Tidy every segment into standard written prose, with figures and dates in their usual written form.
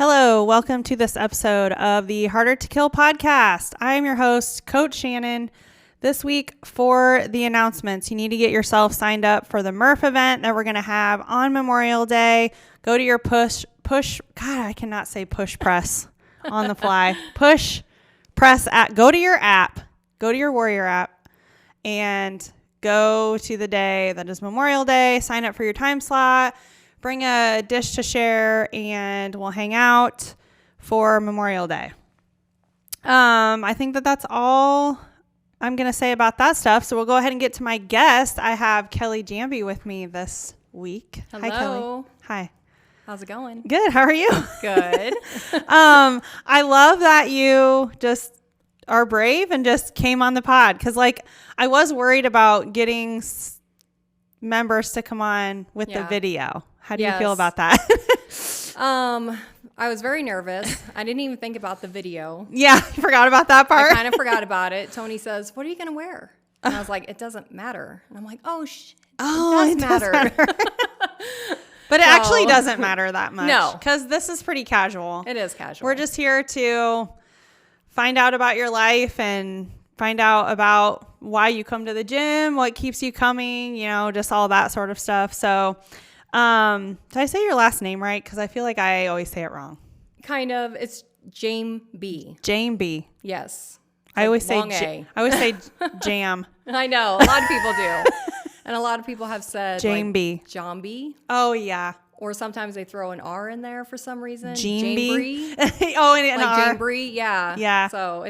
Hello, welcome to this episode of the Harder to Kill podcast. I am your host, Coach Shannon. This week for the announcements, you need to get yourself signed up for the Murph event that we're going to have on Memorial Day. Go to your push, God, I cannot say push press on the fly. Push press at, go to your app, go to your Warrior app and go to the day that is Memorial Day, sign up for your time slot. Bring a dish to share, and we'll hang out for Memorial Day. I think that's all I'm going to say about that stuff. So we'll go ahead and get to my guest. I have Kelly Jeambey with me this week. Hello. Hi, Kelly. Hi. How's it going? Good. How are you? Good. I love that you just are brave and just came on the pod. Because, I was worried about getting members to come on with the video. How do you feel about that? I was very nervous. I didn't even think about the video. Yeah, you forgot about that part? I kind of forgot about it. Tony says, "What are you going to wear?" And I was like, "It doesn't matter." And I'm like, "Oh, it does matter." But it actually doesn't matter that much. No. Because this is pretty casual. It is casual. We're just here to find out about your life and find out about why you come to the gym, what keeps you coming, just all that sort of stuff. So... did I say your last name right? Because I feel like I always say it wrong. Kind of. It's Jeambey. Jeambey. Yes. I always say jam. I know. A lot of people do. And a lot of people have said Jeambey. Jeambey. Oh, yeah. Or sometimes they throw an R in there for some reason. Jeambey. Oh, and an R. Jeambey. Yeah. Yeah. So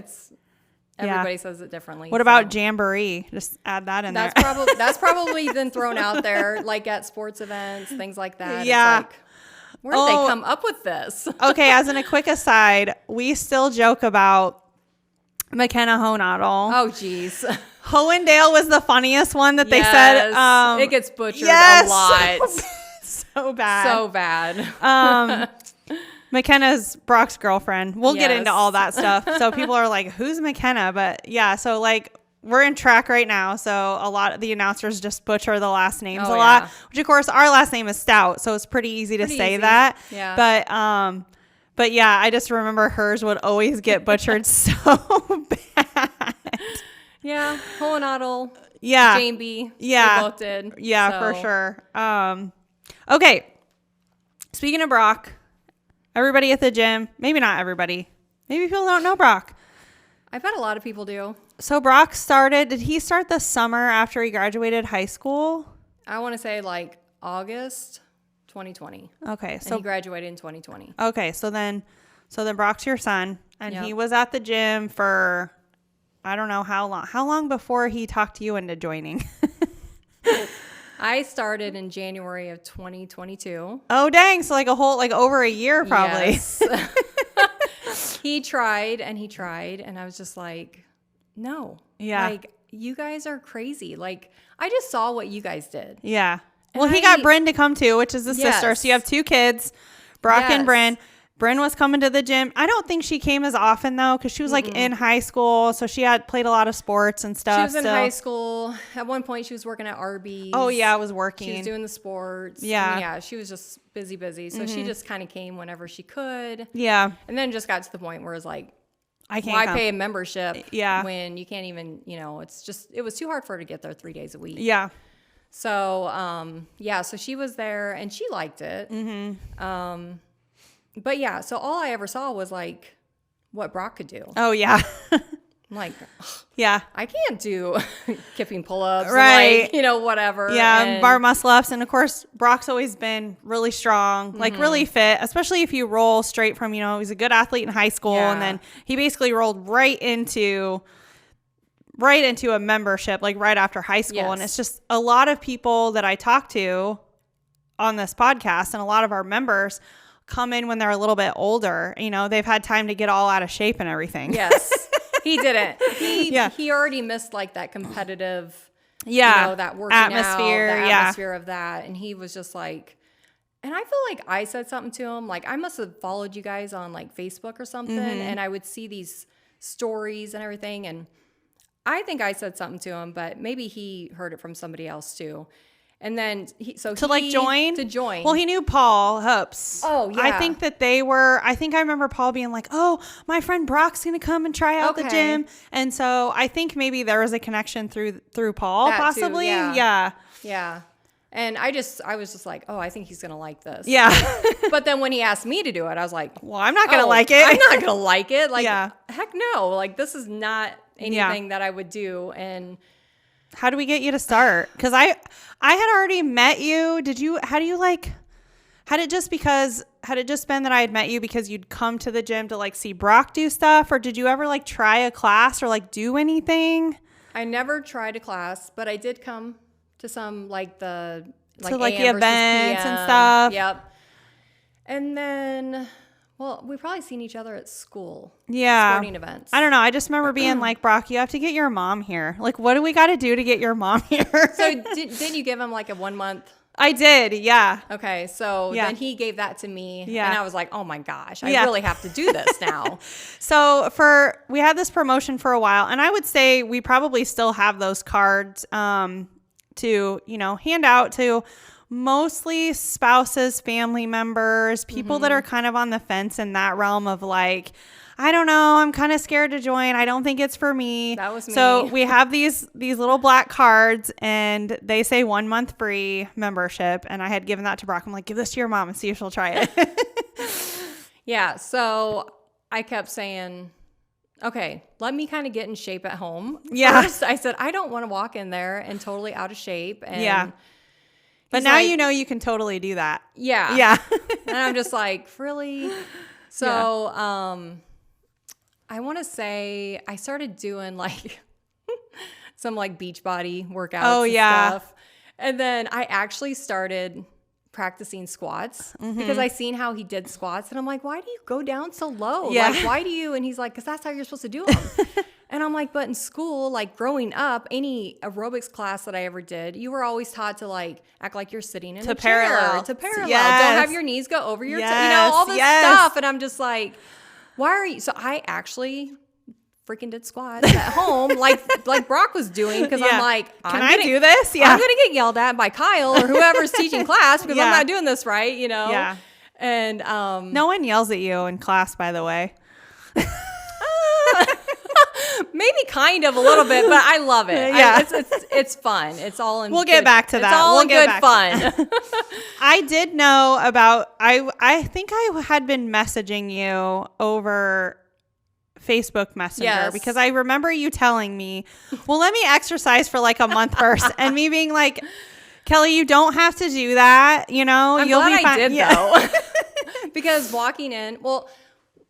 everybody says it differently. What about Jamboree? Just add that in there. That's probably been thrown out there, like at sports events, things like that. Yeah. It's where did they come up with this? Okay, as in a quick aside, we still joke about McKenna Honottle. Oh, geez. Hohendale was the funniest one that they said. It gets butchered a lot. So bad. So bad. McKenna's Brock's girlfriend. We'll get into all that stuff. So people are like, who's McKenna? But yeah, so we're in track right now. So a lot of the announcers just butcher the last names a lot, which of course our last name is Stout. So it's pretty easy to say that. Yeah. But yeah, I just remember hers would always get butchered so bad. Yeah. Hohenadel. Yeah. Jeambey. Yeah. They both did. Yeah, for sure. Okay. Speaking of Brock, everybody at the gym, maybe not everybody. Maybe people don't know Brock. I bet a lot of people do. So Brock did he start the summer after he graduated high school? I want to say August 2020. Okay. So he graduated in 2020. Okay. So then Brock's your son and he was at the gym for, I don't know how long. How long before he talked you into joining? I started in January of 2022. Oh, dang. So over a year probably. Yes. He tried and I was just like, no. Yeah. You guys are crazy. I just saw what you guys did. Yeah. Well, he got Bryn to come too, which is the sister. So you have two kids, Brock and Bryn. Bryn was coming to the gym. I don't think she came as often though, because she was in high school, so she had played a lot of sports and stuff. She was in high school. At one point, she was working at Arby's. Oh yeah, I was working. She was doing the sports. Yeah, yeah. She was just busy. So she just kind of came whenever she could. Yeah, and then just got to the point where it's I can't. Why pay a membership? Yeah, when you can't even. It was too hard for her to get there 3 days a week. Yeah. So so she was there and she liked it. Mm-hmm. But yeah, so all I ever saw was what Brock could do. Oh yeah. I'm yeah, I can't do kipping pull-ups, right? And whatever. Yeah, and bar muscle-ups, and of course Brock's always been really strong, really fit, especially if you roll straight from he was a good athlete in high school, and then he basically rolled right into a membership right after high school, and it's just a lot of people that I talk to on this podcast, and a lot of our members come in when they're a little bit older. They've had time to get all out of shape and everything. Yes. He didn't. He already missed that competitive, that working atmosphere, out, the atmosphere of that. And he was just and I feel I said something to him. I must have followed you guys on Facebook or something. And I would see these stories and everything. And I think I said something to him, but maybe he heard it from somebody else too. And then join? To join. Well, he knew Paul Hoops. Oh, yeah. I think that I remember Paul being like, oh, my friend Brock's going to come and try out the gym. And so I think maybe there was a connection through Paul, that possibly. Too, yeah. Yeah. And I was just like, oh, I think he's going to like this. Yeah. But then when he asked me to do it, I was like, well, I'm not going to like it. I'm not going to like it. Like, yeah. Heck no. Like, this is not anything that I would do. And how do we get you to start? Because I had already met you. Had it just been that I had met you because you'd come to the gym to like see Brock do stuff? Or did you ever like try a class or like do anything? I never tried a class, but I did come to some the events and stuff. Yep. And then, well, we probably seen each other at school. Yeah. Sporting events. I don't know. I just remember being like, Brock, you have to get your mom here. Like, what do we got to do to get your mom here? So didn't you give him like a 1 month? I did. Yeah. Okay. So then he gave that to me. Yeah. And I was like, oh my gosh, I really have to do this now. So we had this promotion for a while, and I would say we probably still have those cards, to, hand out to mostly spouses, family members, people that are kind of on the fence in that realm of like, I don't know, I'm kind of scared to join. I don't think it's for me. That was me. So we have these little black cards, and they say 1 month free membership. And I had given that to Brock. I'm like, give this to your mom and see if she'll try it. Yeah. So I kept saying, okay, let me kind of get in shape at home. Yeah. First, I said, I don't want to walk in there and totally out of shape. And yeah. But now you can totally do that. Yeah. Yeah. And I'm just like, really? So, I want to say I started doing like some like beach body workouts and stuff. And then I actually started practicing squats because I seen how he did squats, and I'm like, why do you go down so low? Yeah. Like, why do you? And he's like, because that's how you're supposed to do them. And I'm like, but in school, like growing up, any aerobics class that I ever did, you were always taught to like act like you're sitting in a parallel. chair. To parallel. Yes. Don't have your knees go over your yes. all this yes. stuff. And I'm just like, why are you? So I actually freaking did squats at home like Brock was doing, because I'm like, can I do this? Yeah. I'm gonna get yelled at by Kyle or whoever's teaching class because I'm not doing this right, Yeah. And no one yells at you in class, by the way. Maybe kind of a little bit, but I love it. Yeah. It's fun. It's all in. We'll get back to that. It's all we'll in get good back fun. I did know about. I think I had been messaging you over Facebook Messenger because I remember you telling me, well, let me exercise for like a month first, and me being like, Kelly, you don't have to do that. You'll glad be fine. I did though, because walking in. Well,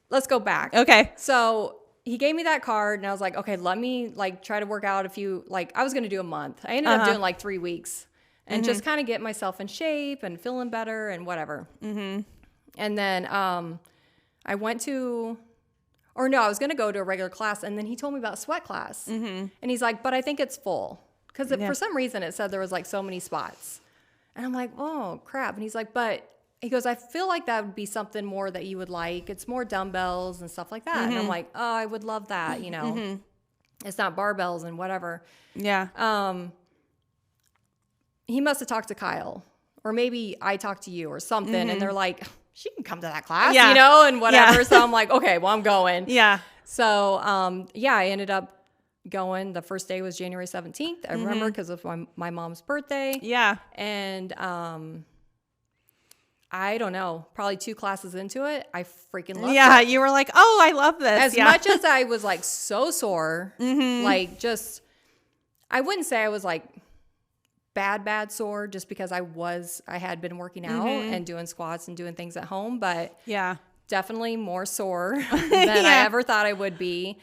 let's go back. Okay. So he gave me that card, and I was like, okay, let me like try to work out a few. Like I was gonna do a month. I ended up doing like 3 weeks, and just kind of get myself in shape and feeling better and whatever. Mm-hmm. And then I went to. Or no, I was going to go to a regular class, and then he told me about sweat class. Mm-hmm. And he's like, but I think it's full. Because for some reason it said there was like so many spots. And I'm like, oh, crap. And he's like, but he goes, I feel like that would be something more that you would like. It's more dumbbells and stuff like that. And I'm like, oh, I would love that, It's not barbells and whatever. Yeah. He must have talked to Kyle. Or maybe I talked to you or something. And they're like, she can come to that class, and whatever. Yeah. So I'm like, okay, well, I'm going. Yeah. So, I ended up going. The first day was January 17th. I remember because of my mom's birthday. Yeah. And I don't know, probably 2 classes into it, I freaking loved it. Yeah, you were like, oh, I love this. As much as I was like so sore, like just, I wouldn't say I was like bad sore just because I had been working out and doing squats and doing things at home, but definitely more sore than I ever thought I would be.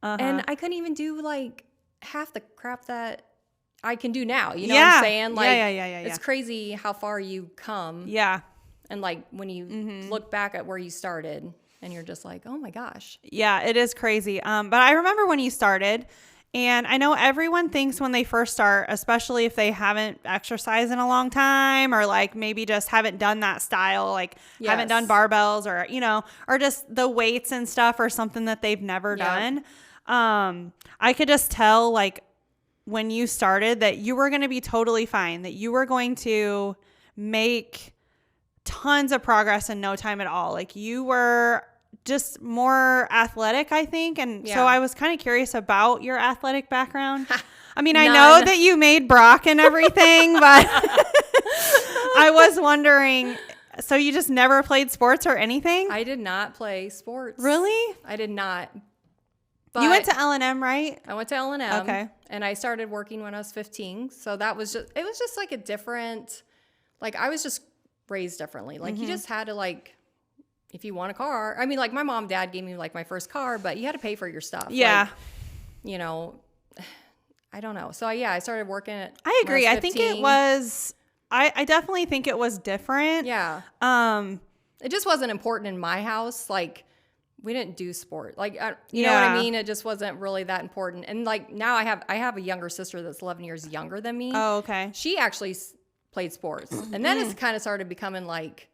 And I couldn't even do like half the crap that I can do now. You know what I'm saying? Like, it's crazy how far you come. Yeah. And like when you look back at where you started and you're just like, oh my gosh. Yeah, it is crazy. But I remember when you started. And I know everyone thinks when they first start, especially if they haven't exercised in a long time or like maybe just haven't done that style, like haven't done barbells or, or just the weights and stuff or something that they've never done. I could just tell like when you started that you were going to be totally fine, that you were going to make tons of progress in no time at all. Like you were just more athletic, I think. And so I was kind of curious about your athletic background. I mean, I know that you made Brock and everything, but I was wondering, so you just never played sports or anything? I did not play sports. Really? I did not. But you went to L&M, right? I went to L&M. Okay. And I started working when I was 15. So that was just, it was just like a different, like I was just raised differently. Like you just had to like, if you want a car, I mean like my mom and dad gave me like my first car, but you had to pay for your stuff. Yeah. Like, you know, I don't know. So yeah, I started working at, I agree. I think it was, I definitely think it was different. Yeah. It just wasn't important in my house. Like, we didn't do sport. Like, you know what I mean? It just wasn't really that important. And like now I have a younger sister that's 11 years younger than me. Oh, okay. She actually played sports. And then it's kind of started becoming like,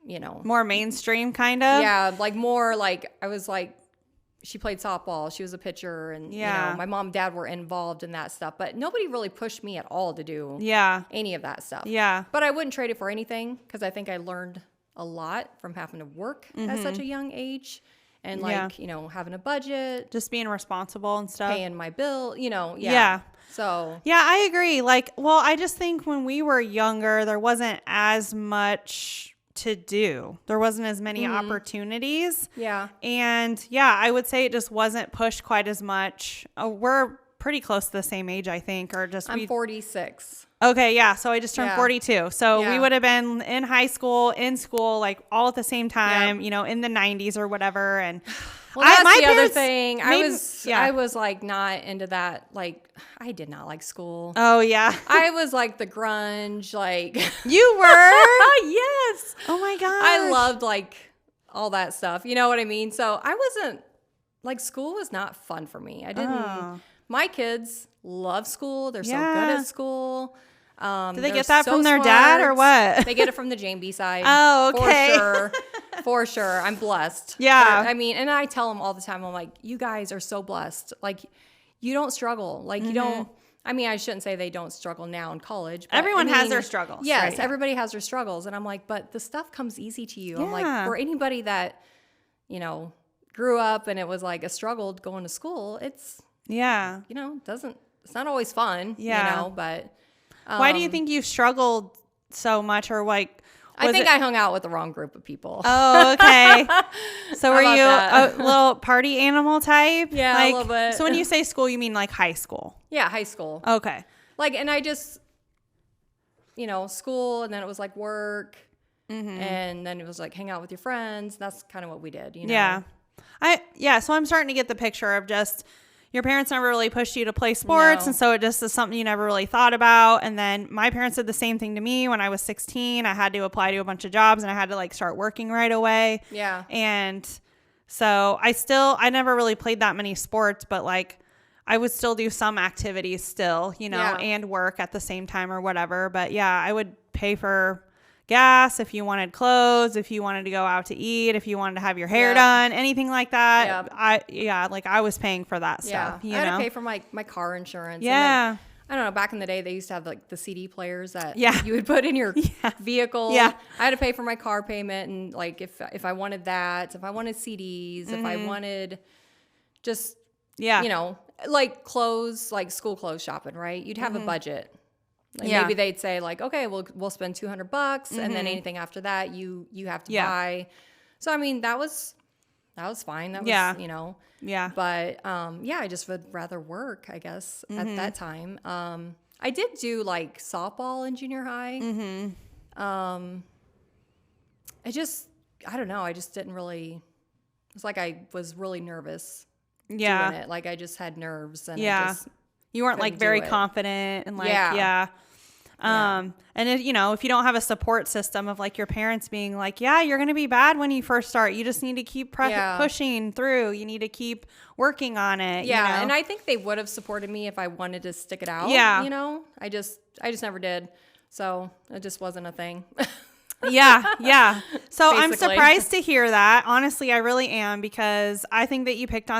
you know. More mainstream kind of? Yeah. Like more like, I was like, she played softball. She was a pitcher. And, you know, my mom and dad were involved in that stuff. But nobody really pushed me at all to do any of that stuff. Yeah. But I wouldn't trade it for anything because I think I learned a lot from having to work at such a young age and like, you know, having a budget, just being responsible and stuff, paying my bill, you know. So yeah, I agree. Like, well, I just think when we were younger, there wasn't as much to do. There wasn't as many opportunities. Yeah. And yeah, I would say it just wasn't pushed quite as much. We're pretty close to the same age, I think, or just I'm 46. Okay, yeah. So I just turned 42. So we Yeah. would have been in high school, in school, like all at the same time, you know, in the 90s or whatever. And well, that's my the other parents thing. made- I was like not into that. Like, I did not like school. Oh, yeah. I was like the grunge, like You were? yes. Oh my gosh. I loved like all that stuff. You know what I mean? So I wasn't like, school was not fun for me. I didn't. My kids love school. They're so good at school. Do they get that from their dad or what? They get it from the Jeambey side. Oh, okay. For sure. For sure. I'm blessed. Yeah. I mean, and I tell them all the time, I'm like, you guys are so blessed. Like, you don't struggle. Like, you don't, I mean, I shouldn't say they don't struggle now in college. But Everyone has their struggles. Yes, right? everybody has their struggles. And I'm like, but the stuff comes easy to you. I'm like, Yeah. for anybody that, you know, grew up and it was like a struggle going to school, it's, you know, it's not always fun, you know, but. Why do you think you struggled so much, or like? I think I hung out with the wrong group of people. Oh, okay. So were about you that? a little party animal type? Yeah, like, a little bit. So when you say school, you mean like high school? Yeah, high school. Okay. Like, and I just, you know, school, and then it was like work, and then it was like hang out with your friends. That's kind of what we did, you know? Yeah. So I'm starting to get the picture of just your parents never really pushed you to play sports. No. And so it just is something you never really thought about. And then my parents did the same thing to me when I was 16. I had to apply to a bunch of jobs and I had to like start working right away. Yeah. And so I never really played that many sports, but like I would still do some activities still, you know, and work at the same time or whatever. But yeah, I would pay for gas if you wanted clothes, if you wanted to go out to eat, if you wanted to have your hair done, anything like that. I was paying for that stuff. You I had know? to pay for my car insurance. Yeah. And then, I don't know, back in the day they used to have like the CD players that you would put in your vehicle. Yeah. I had to pay for my car payment, and like if I wanted that, if I wanted CDs, if I wanted just you know, like clothes, like school clothes shopping, right? You'd have a budget. Like maybe they'd say like, okay, we'll spend $200, and then anything after that you have to buy. So I mean, that was fine. That was you know. Yeah. But I just would rather work, I guess, at that time. I did do like softball in junior high. I don't know. I just didn't really. It's like I was really nervous doing it. Like I just had nerves, and I just you weren't like very confident and like and it, you know, if you don't have a support system of like your parents being like, you're going to be bad when you first start. You just need to keep pushing through. You need to keep working on it. Yeah. You know? And I think they would have supported me if I wanted to stick it out. Yeah. You know, I just never did. So it just wasn't a thing. Yeah. So Basically. I'm surprised to hear that. Honestly, I really am, because I think that you picked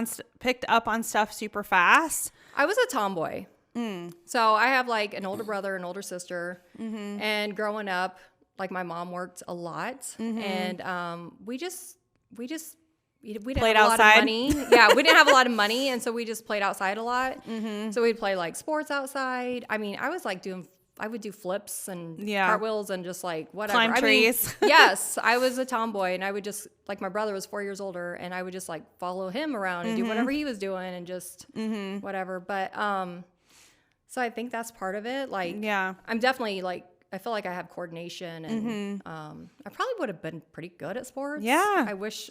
up on stuff super fast. I was a tomboy. So I have like an older brother, an older sister, and growing up, like my mom worked a lot, and we didn't Played have a lot outside. of money. Yeah, we didn't have a lot of money, and so we just played outside a lot. So we'd play like sports outside. I mean, I was like I would do flips and cartwheels and just like whatever. Climb trees. Yes, I was a tomboy, and I would just, like, my brother was 4 years older, and I would just like follow him around and do whatever he was doing and just whatever. But so I think that's part of it. Like, I'm definitely like, I feel like I have coordination, and I probably would have been pretty good at sports. Yeah. I wish.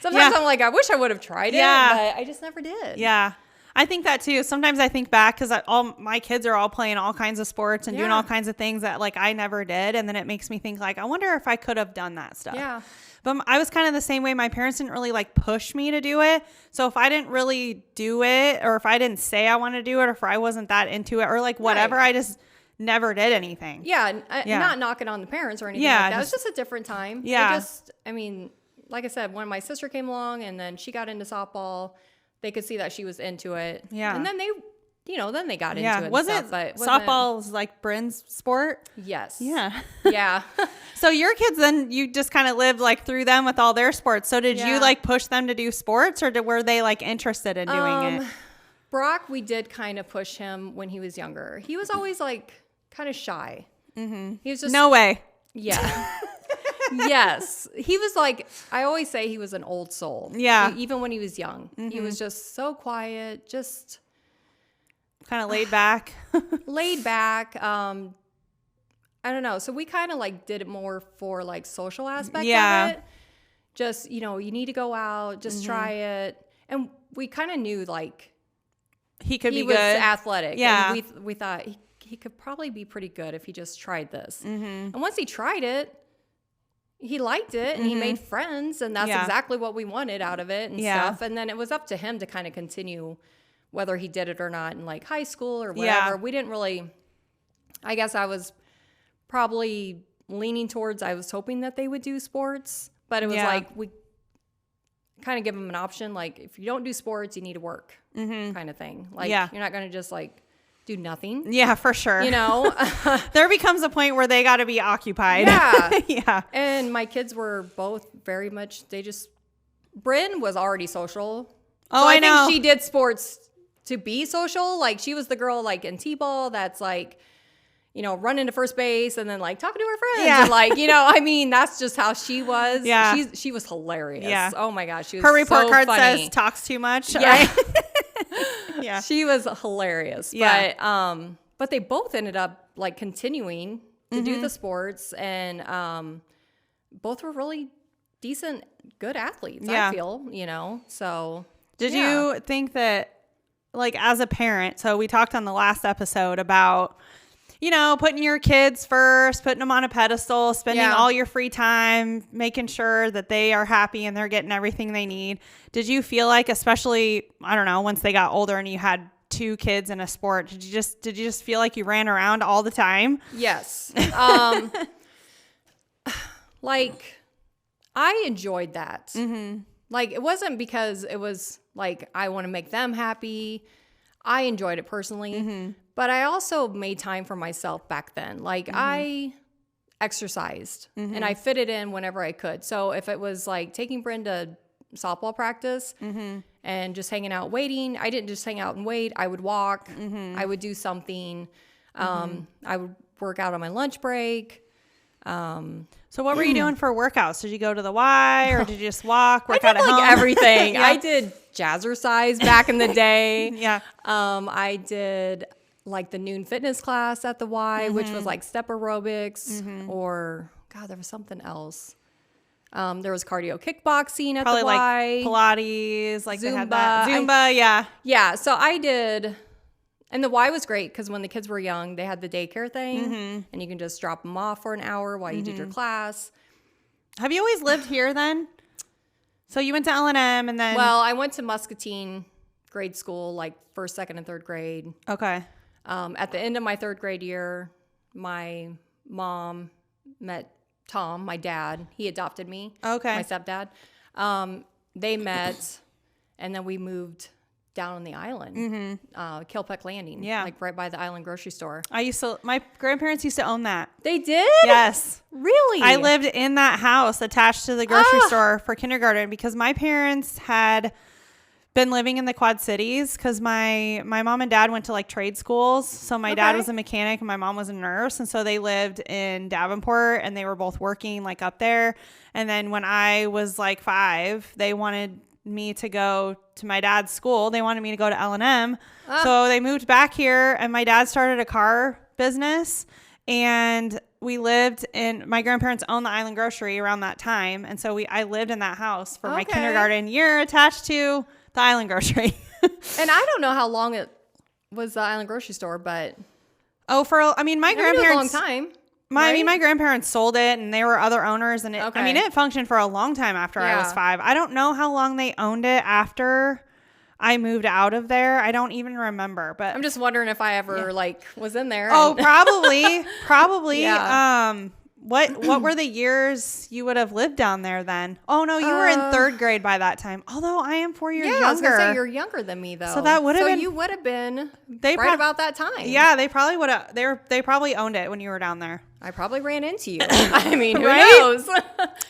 Sometimes I'm like, I wish I would have tried it, but I just never did. Yeah. I think that too. Sometimes I think back because all my kids are all playing all kinds of sports and doing all kinds of things that like I never did. And then it makes me think like, I wonder if I could have done that stuff. Yeah. But I was kind of the same way. My parents didn't really like push me to do it. So if I didn't really do it, or if I didn't say I want to do it, or if I wasn't that into it, or like whatever, I just never did anything. Yeah. Not knocking on the parents or anything like that. It was just a different time. Yeah. I mean, like I said, when my sister came along and then she got into softball, they could see that she was into it. Yeah. And then they got into it. Wasn't softball's like Bryn's sport? Yes. Yeah. Yeah. So your kids, then you just kind of lived like through them with all their sports. So did you like push them to do sports, or were they like interested in doing it? Brock, we did kind of push him when he was younger. He was always like kind of shy. He was just no way. Yeah. Yes. He was like, I always say he was an old soul. Yeah. Even when he was young. He was just so quiet, just kind of laid back. Laid back. I don't know. So we kind of like did it more for like social aspect of it. Just, you need to go out, just try it. And we kind of knew like he could be was good. Athletic. Yeah. And we thought he could probably be pretty good if he just tried this. And once he tried it, he liked it and he made friends, and that's exactly what we wanted out of it and stuff. And then it was up to him to kind of continue whether he did it or not in like high school or whatever. We didn't really, I guess I was probably leaning towards, I was hoping that they would do sports, but it was like, we kind of give them an option. Like, if you don't do sports, you need to work kind of thing. Like, you're not going to just like do nothing. Yeah, for sure. There becomes a point where they got to be occupied. Yeah. Yeah. And my kids were both very much, Bryn was already social. Oh, so I know. think she did sports to be social. Like, she was the girl like in T-ball that's like, running to first base and then like talking to her friends. Yeah. And like, I mean, that's just how she was. Yeah. She was hilarious. Yeah. Oh my gosh. She was her report so card funny. says talks too much. Yeah. Yeah. She was hilarious. Yeah. But they both ended up like continuing to do the sports, and both were really decent, good athletes, I feel, so. Did you think that, like, as a parent, so we talked on the last episode about, putting your kids first, putting them on a pedestal, spending all your free time, making sure that they are happy and they're getting everything they need. Did you feel like, especially, I don't know, once they got older and you had 2 kids in a sport, did you just feel like you ran around all the time? Yes. Like, I enjoyed that. Like, it wasn't because it was like, I want to make them happy. I enjoyed it personally, but I also made time for myself back then. Like, I exercised and I fit it in whenever I could. So if it was like taking Bryn to softball practice and just hanging out waiting, I didn't just hang out and wait. I would walk. I would do something. I would work out on my lunch break. So what were you doing for workouts? Did you go to the Y, or did you just work I did out at home? Everything. I did jazzercise back in the day. Yeah. I did like the noon fitness class at the Y, which was like step aerobics, or God, there was something else. There was cardio kickboxing at Probably the Y. like Pilates, like they had Zumba. that. Zumba, yeah. Yeah, so I did, and the Y was great because when the kids were young, they had the daycare thing, and you can just drop them off for an hour while you did your class. Have you always lived here then? So you went to L&M and then... Well, I went to Muscatine grade school, like first, second, and third grade. Okay. At the end of my third grade year, my mom met Tom, my dad. He adopted me. Okay. My stepdad. They met, and then we moved down on the island, Kilpeck Landing, like right by the island grocery store. My grandparents used to own that. They did? Yes. Really? I lived in that house attached to the grocery store for kindergarten because my parents had been living in the Quad Cities because my mom and dad went to like trade schools. So my dad was a mechanic and my mom was a nurse. And so they lived in Davenport and they were both working like up there. And then when I was like 5, they wanted me to go to my dad's school. They wanted me to go to L&M. So they moved back here and my dad started a car business and we lived in, my grandparents owned the Island Grocery around that time. And so I lived in that house for my kindergarten year attached to the Island Grocery. And I don't know how long it was the Island Grocery Store, but my grandparents, a long time. My grandparents sold it and there were other owners and it functioned for a long time after I was 5. I don't know how long they owned it after I moved out of there. I don't even remember, but I'm just wondering if I ever was in there. Oh, probably. Yeah. What were the years you would have lived down there then? Oh no, you were in 3rd grade by that time. Although I am 4 years younger. I was gonna say you're younger than me though. So that would have been. You would have been right about that time. Yeah, they probably would have. They probably owned it when you were down there. I probably ran into you. I mean, who knows?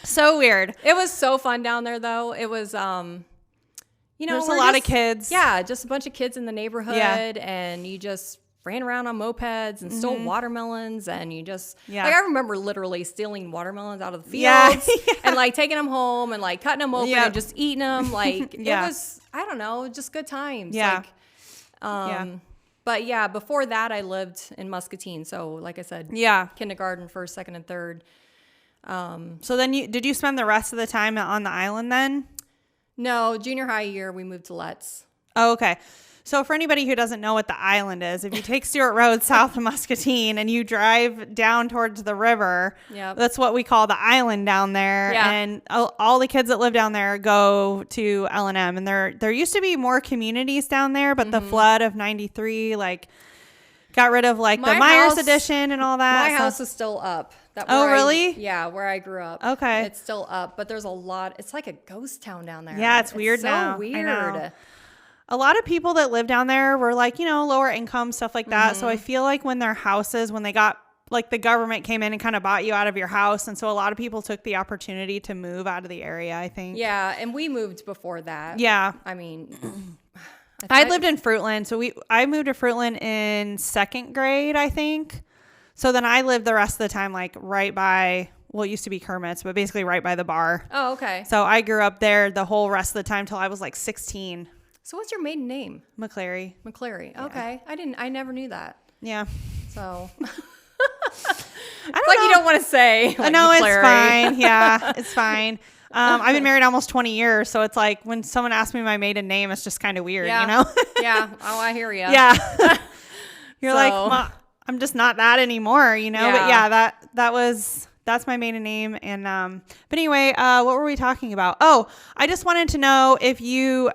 So weird. It was so fun down there though. It was there's a lot of kids. Yeah, just a bunch of kids in the neighborhood, and you just ran around on mopeds and stole watermelons, and you just like I remember literally stealing watermelons out of the fields and like taking them home and like cutting them open and just eating them. Like it was, I don't know, just good times. Yeah. But yeah, before that I lived in Muscatine. So like I said, kindergarten, 1st, 2nd, and 3rd. So then did you spend the rest of the time on the island then? No, junior high year we moved to Letts. Oh, okay. So for anybody who doesn't know what the island is, if you take Stewart Road south of Muscatine and you drive down towards the river, that's what we call the island down there. Yeah. And all the kids that live down there go to L&M. And there used to be more communities down there, but the flood of 93 got rid of the Myers Edition and all that. My house is still up. Really? Yeah, where I grew up. Okay. It's still up, but there's a lot. It's like a ghost town down there. Yeah, it's weird now. So weird. I know. A lot of people that live down there were lower income, stuff like that. So I feel like when their houses, when they got, the government came in and kind of bought you out of your house. And so a lot of people took the opportunity to move out of the area, I think. Yeah. And we moved before that. Yeah. I mean, I lived in Fruitland. So I moved to Fruitland in 2nd grade, I think. So then I lived the rest of the time, right by, well, it used to be Kermit's, but basically right by the bar. Oh, okay. So I grew up there the whole rest of the time till I was 16. So what's your maiden name? McClary. Okay. I never knew that. Yeah. So I don't know. You don't want to say. No, McClary. It's fine. Yeah, it's fine. I've been married almost 20 years. So it's when someone asks me my maiden name, it's just kind of weird, you know? Yeah. Oh, I hear you. Yeah. You're Ma, I'm just not that anymore, you know? Yeah. But yeah, that's my maiden name. And, but anyway, what were we talking about? Oh, I just wanted to know if you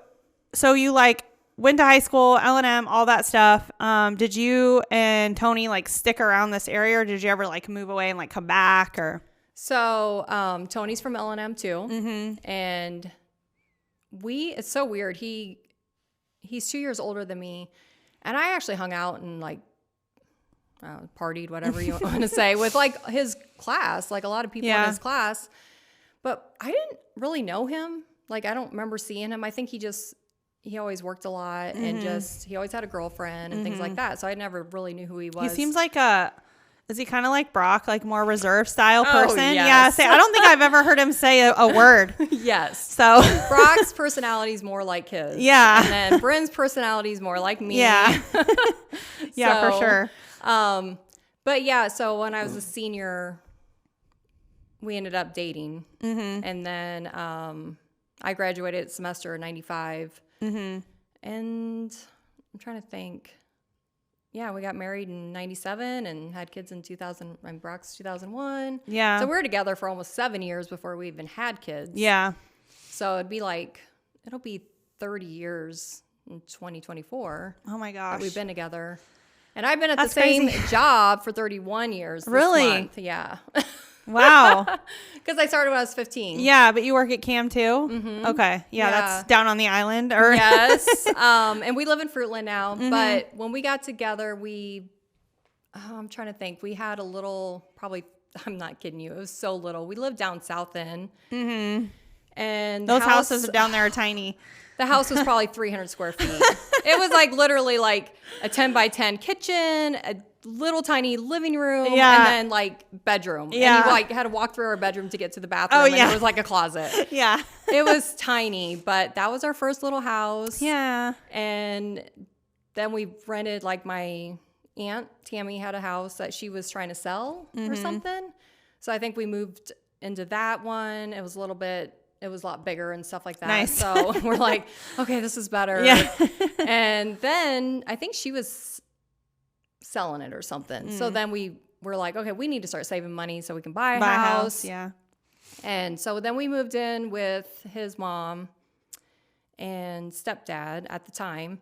went to high school, L&M, all that stuff. Did you and Tony stick around this area, or did you ever move away and come back? Or so Tony's from L&M too, and it's so weird. He's 2 years older than me, and I actually hung out and partied, whatever you want to say, with his class, a lot of people in his class. But I didn't really know him. I don't remember seeing him. I think he always worked a lot and he always had a girlfriend and things like that. So I never really knew who he was. He seems is he kind of like Brock, more reserved style person? Yes. Yeah. I don't think I've ever heard him say a word. Yes. So Brock's personality is more like his. Yeah. And then Bryn's personality is more like me. Yeah. Yeah, for sure. But yeah, so when I was a senior, we ended up dating. And then I graduated semester in 95. And I'm trying to think. Yeah, we got married in 97 and had kids in 2000, and Brock's 2001. Yeah. So we were together for almost 7 years before we even had kids. Yeah. So it'll be 30 years in 2024. Oh my gosh. That we've been together. And I've been at the same job for 31 years. This month. Yeah. Wow. Because I started when I was 15. Yeah, but you work at CAM too? Mm-hmm. Okay. Yeah, that's down on the island. Or Yes. And we live in Fruitland now. Mm-hmm. But when we got together, I'm trying to think. We had a little, probably, I'm not kidding you. It was so little. We lived down South End. Mm-hmm. And those houses down there are tiny. The house was probably 300 square feet. It was like literally like a 10 by 10 kitchen, a little tiny living room, and then like bedroom. Yeah. And you like had to walk through our bedroom to get to the bathroom, and it was like a closet. Yeah. It was tiny, but that was our first little house. Yeah. And then we rented, like, my aunt Tammy had a house that she was trying to sell or something. So I think we moved into that one. It was a lot bigger and stuff like that. Nice. So we're like, okay, this is better. Yeah. And then I think she was selling it or something. So then we were like, okay, we need to start saving money so we can buy a house. Yeah. And so then we moved in with his mom and stepdad at the time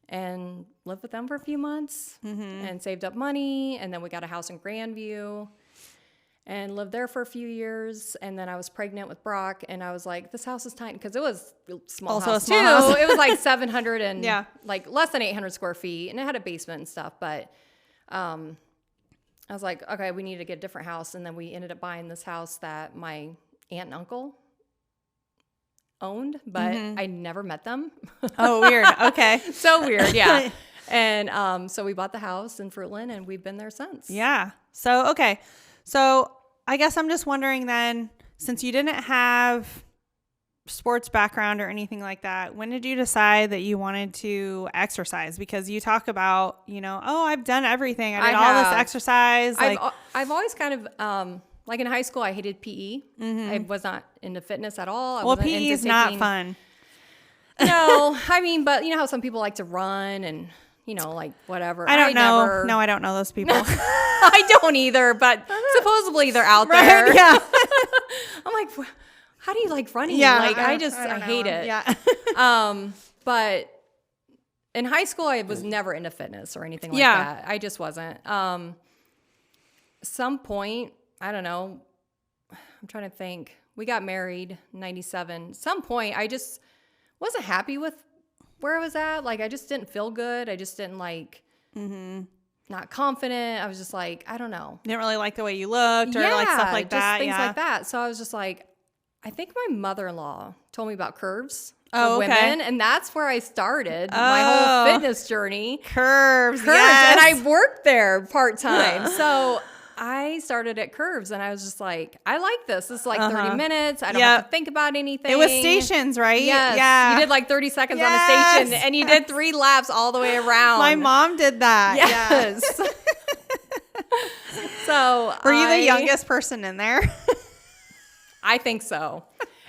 and lived with them for a few months and saved up money. And then we got a house in Grandview and lived there for a few years. And then I was pregnant with Brock, and I was like, this house is tiny, because it was a small house too. It was like 700 and like less than 800 square feet, and it had a basement and stuff. But I was like, okay, we need to get a different house. And then we ended up buying this house that my aunt and uncle owned, but I never met them. Oh, weird. Okay. So weird. Yeah. And so we bought the house in Fruitland, and we've been there since. Yeah. So, okay. So I guess I'm just wondering then, since you didn't have sports background or anything like that, when did you decide that you wanted to exercise? Because you talk about, I've done everything. I did all this exercise. I've always kind of, like in high school, I hated PE. I was not into fitness at all. Well, PE is not fun. No, I mean, but you know how some people like to run and, like whatever. I don't know. No, I don't know those people. I don't either, but supposedly they're out there. Yeah. I'm like, how do you like running? Yeah. Like, I hate it. Yeah. But in high school, I was never into fitness or anything like that. I just wasn't. Some point, I don't know. I'm trying to think. We got married in 97. Some point, I just wasn't happy with where I was at. Like, I just didn't feel good. I just didn't like, not confident. I was just like, I don't know. Didn't really like the way you looked or like stuff like that. Things like that. So I was just like, I think my mother-in-law told me about curves for okay. women. And that's where I started my whole fitness journey. Curves. Yes. And I worked there part-time. So I started at Curves, and I was just like, I like this. This is like 30 minutes. I don't have to think about anything. It was stations, right? Yes. Yeah. You did like 30 seconds on a station, and you did 3 laps all the way around. My mom did that. Yes. So were you the youngest person in there? I think so.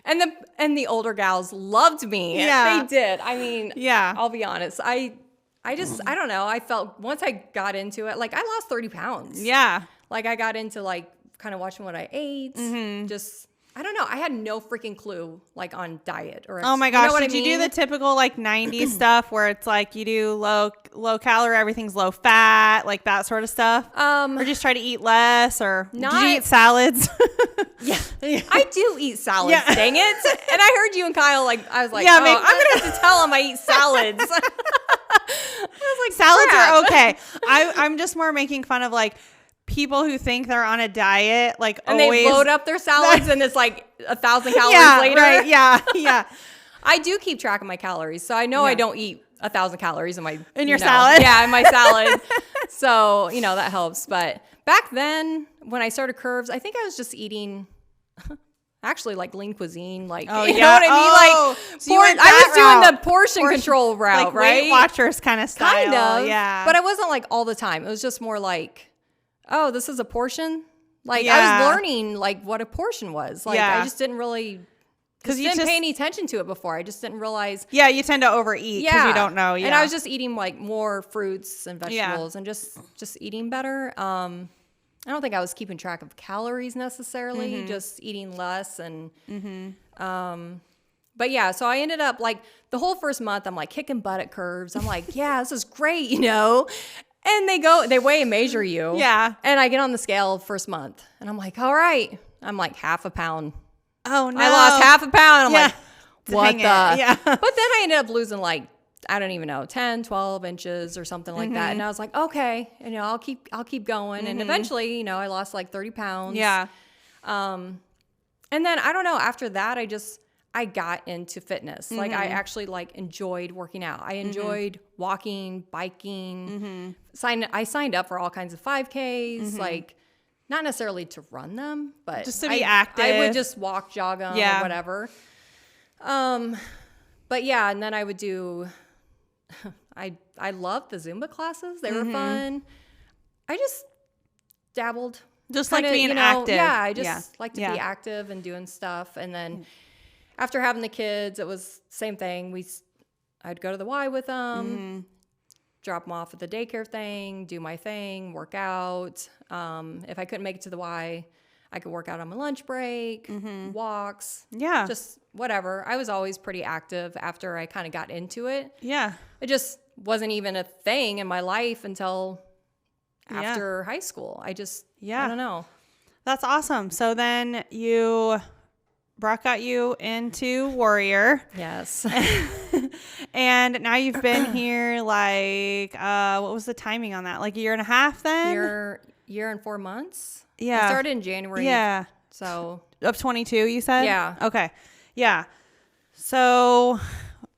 And the older gals loved me. Yeah. They did. I mean, I'll be honest. I don't know. I felt once I got into it, like I lost 30 pounds. Yeah. Like I got into like kind of watching what I ate. Just, I don't know. I had no freaking clue like on diet or. Oh my gosh. Did you do the typical like 90s stuff where it's like you do low calorie, everything's low fat, like that sort of stuff? Or just try to eat less, or did you eat salads? Yeah. I do eat salads, dang it. And I heard you and Kyle, like, I was like, I'm going to have to tell him I eat salads. I was like, salads are okay. I'm just more making fun of like people who think they're on a diet, like and always. They load up their salads and it's like 1,000 calories later. Right, yeah. I do keep track of my calories. So I know I don't eat 1,000 calories in my salad. Yeah, in my salad. So, that helps. But back then when I started Curves, I think I was just eating actually like lean cuisine, like, you know what I mean? Like, so I was doing the portion control route, like right? Weight Watchers kind of style. Kind of. Yeah. But I wasn't like all the time. It was just more like, oh, this is a portion. Like I was learning like what a portion was. Like I just didn't really, because you didn't pay any attention to it before. I just didn't realize. Yeah, you tend to overeat because you don't know. Yeah. And I was just eating like more fruits and vegetables and just eating better. I don't think I was keeping track of calories necessarily, just eating less and, but yeah, so I ended up like the whole first month, I'm like kicking butt at Curves. I'm like, yeah, this is great, And they weigh and measure you. Yeah. And I get on the scale first month and I'm like, all right. I'm like half a pound. Oh no. I lost half a pound. I'm like, what the? Yeah. But then I ended up losing like, I don't even know, 10, 12 inches or something like that. And I was like, okay, I'll keep going. And eventually, I lost like 30 pounds. Yeah. And then I don't know, after that, I got into fitness. Like I actually like enjoyed working out. I enjoyed walking, biking. I signed up for all kinds of 5Ks, like not necessarily to run them, but just to be active. I would just walk, jog them or whatever. But yeah, and then I would do, I loved the Zumba classes. They were fun. I just dabbled. Just kinda, like being active. Yeah, I just like to be active and doing stuff. And then after having the kids, it was same thing. I'd go to the Y with them, drop them off at the daycare thing, do my thing, work out. If I couldn't make it to the Y, I could work out on my lunch break, walks, just whatever. I was always pretty active after I kind of got into it. Yeah. It just wasn't even a thing in my life until after high school. I don't know. That's awesome. So then Brock got you into Warrior. Yes. And now you've been here like, what was the timing on that? Like a year and a half then? Year and 4 months. Yeah. I started in January. Yeah. So. Of 22, you said? Yeah. Okay. Yeah. So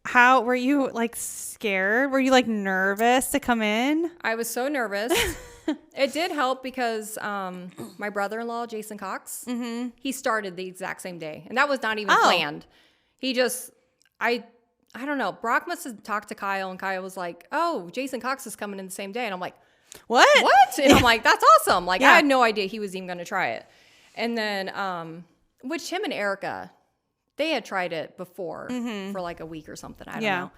how were you like scared? Were you like nervous to come in? I was so nervous. It did help because my brother-in-law, Jason Cox, he started the exact same day. And that was not even planned. He just, I don't know. Brock must have talked to Kyle and Kyle was like, oh, Jason Cox is coming in the same day. And I'm like, What? And I'm like, that's awesome. Like, I had no idea he was even going to try it. And then, which him and Erica, they had tried it before for like a week or something. I don't know.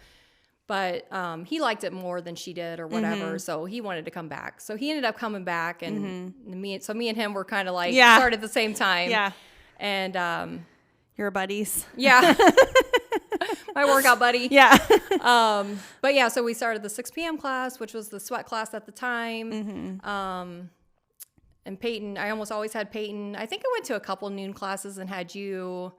But he liked it more than she did or whatever. So he wanted to come back. So he ended up coming back. And me and him were kind of like started at the same time. Yeah. And your buddies. Yeah. My workout buddy. Yeah. But yeah, so we started the 6 p.m. class, which was the sweat class at the time. And Peyton, I almost always had Peyton. I think I went to a couple noon classes and had you.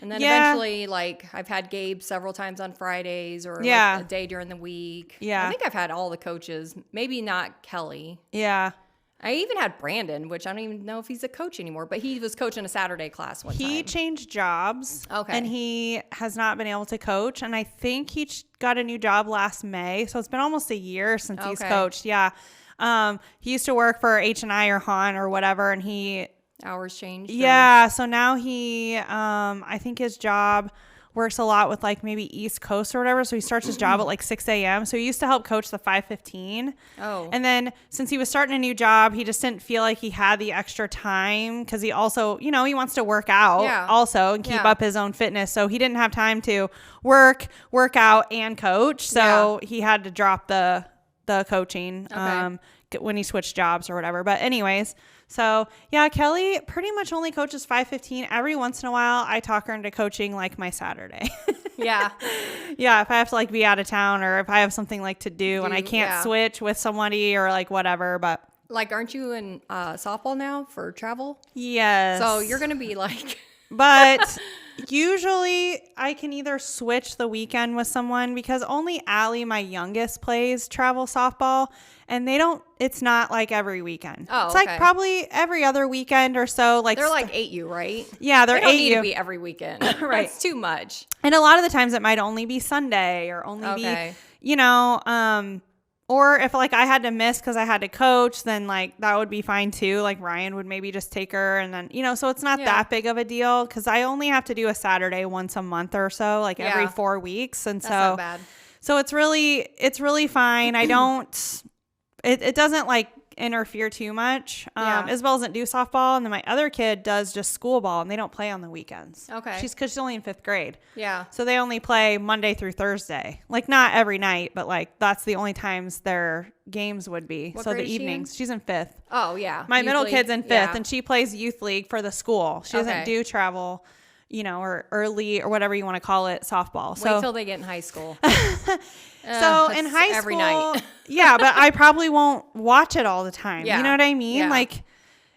And then eventually, like, I've had Gabe several times on Fridays or like a day during the week. Yeah. I think I've had all the coaches, maybe not Kelly. Yeah. I even had Brandon, which I don't even know if he's a coach anymore, but he was coaching a Saturday class one time. He changed jobs. Okay. And he has not been able to coach. And I think he got a new job last May. So it's been almost a year since he's coached. Yeah. He used to work for H&I or Han or whatever. And hours changed. Yeah. So now I think his job works a lot with like maybe East Coast or whatever. So he starts his job at like 6 a.m. So he used to help coach the 5:15. Oh. And then since he was starting a new job, he just didn't feel like he had the extra time because he also, he wants to work out also and keep up his own fitness. So he didn't have time to work out and coach. So he had to drop the coaching when he switched jobs or whatever. But anyways, so yeah, Kelly pretty much only coaches 5:15. Every once in a while, I talk her into coaching like my Saturday. Yeah. Yeah. If I have to like be out of town or if I have something like to do and I can't switch with somebody or like whatever, but like, aren't you in softball now for travel? Yes. So you're going to be like, but usually I can either switch the weekend with someone because only Allie, my youngest, plays travel softball and it's not like every weekend. Oh, it's like probably every other weekend or so. Like they're like 8U, right? Yeah, they're 8U. They don't need to be every weekend. Right. That's too much. And a lot of the times it might only be Sunday or only be, or if like I had to miss because I had to coach, then like that would be fine too. Like Ryan would maybe just take her and then, so it's not that big of a deal because I only have to do a Saturday once a month or so, like every 4 weeks. And that's not bad. So it's really fine. I don't, it doesn't like interfere too much. Isabel doesn't do softball. And then my other kid does just school ball and they don't play on the weekends. Okay. Cause she's only in 5th grade. Yeah. So they only play Monday through Thursday. Like not every night, but like that's the only times their games would be. What so grade the evenings. She's in 5th. Oh yeah. My middle kid's in 5th and she plays youth league for the school. She doesn't do travel or early or whatever you want to call it, softball. Wait till they get in high school. So in high school, every night. yeah, but I probably won't watch it all the time. Yeah. You know what I mean? Yeah. Like,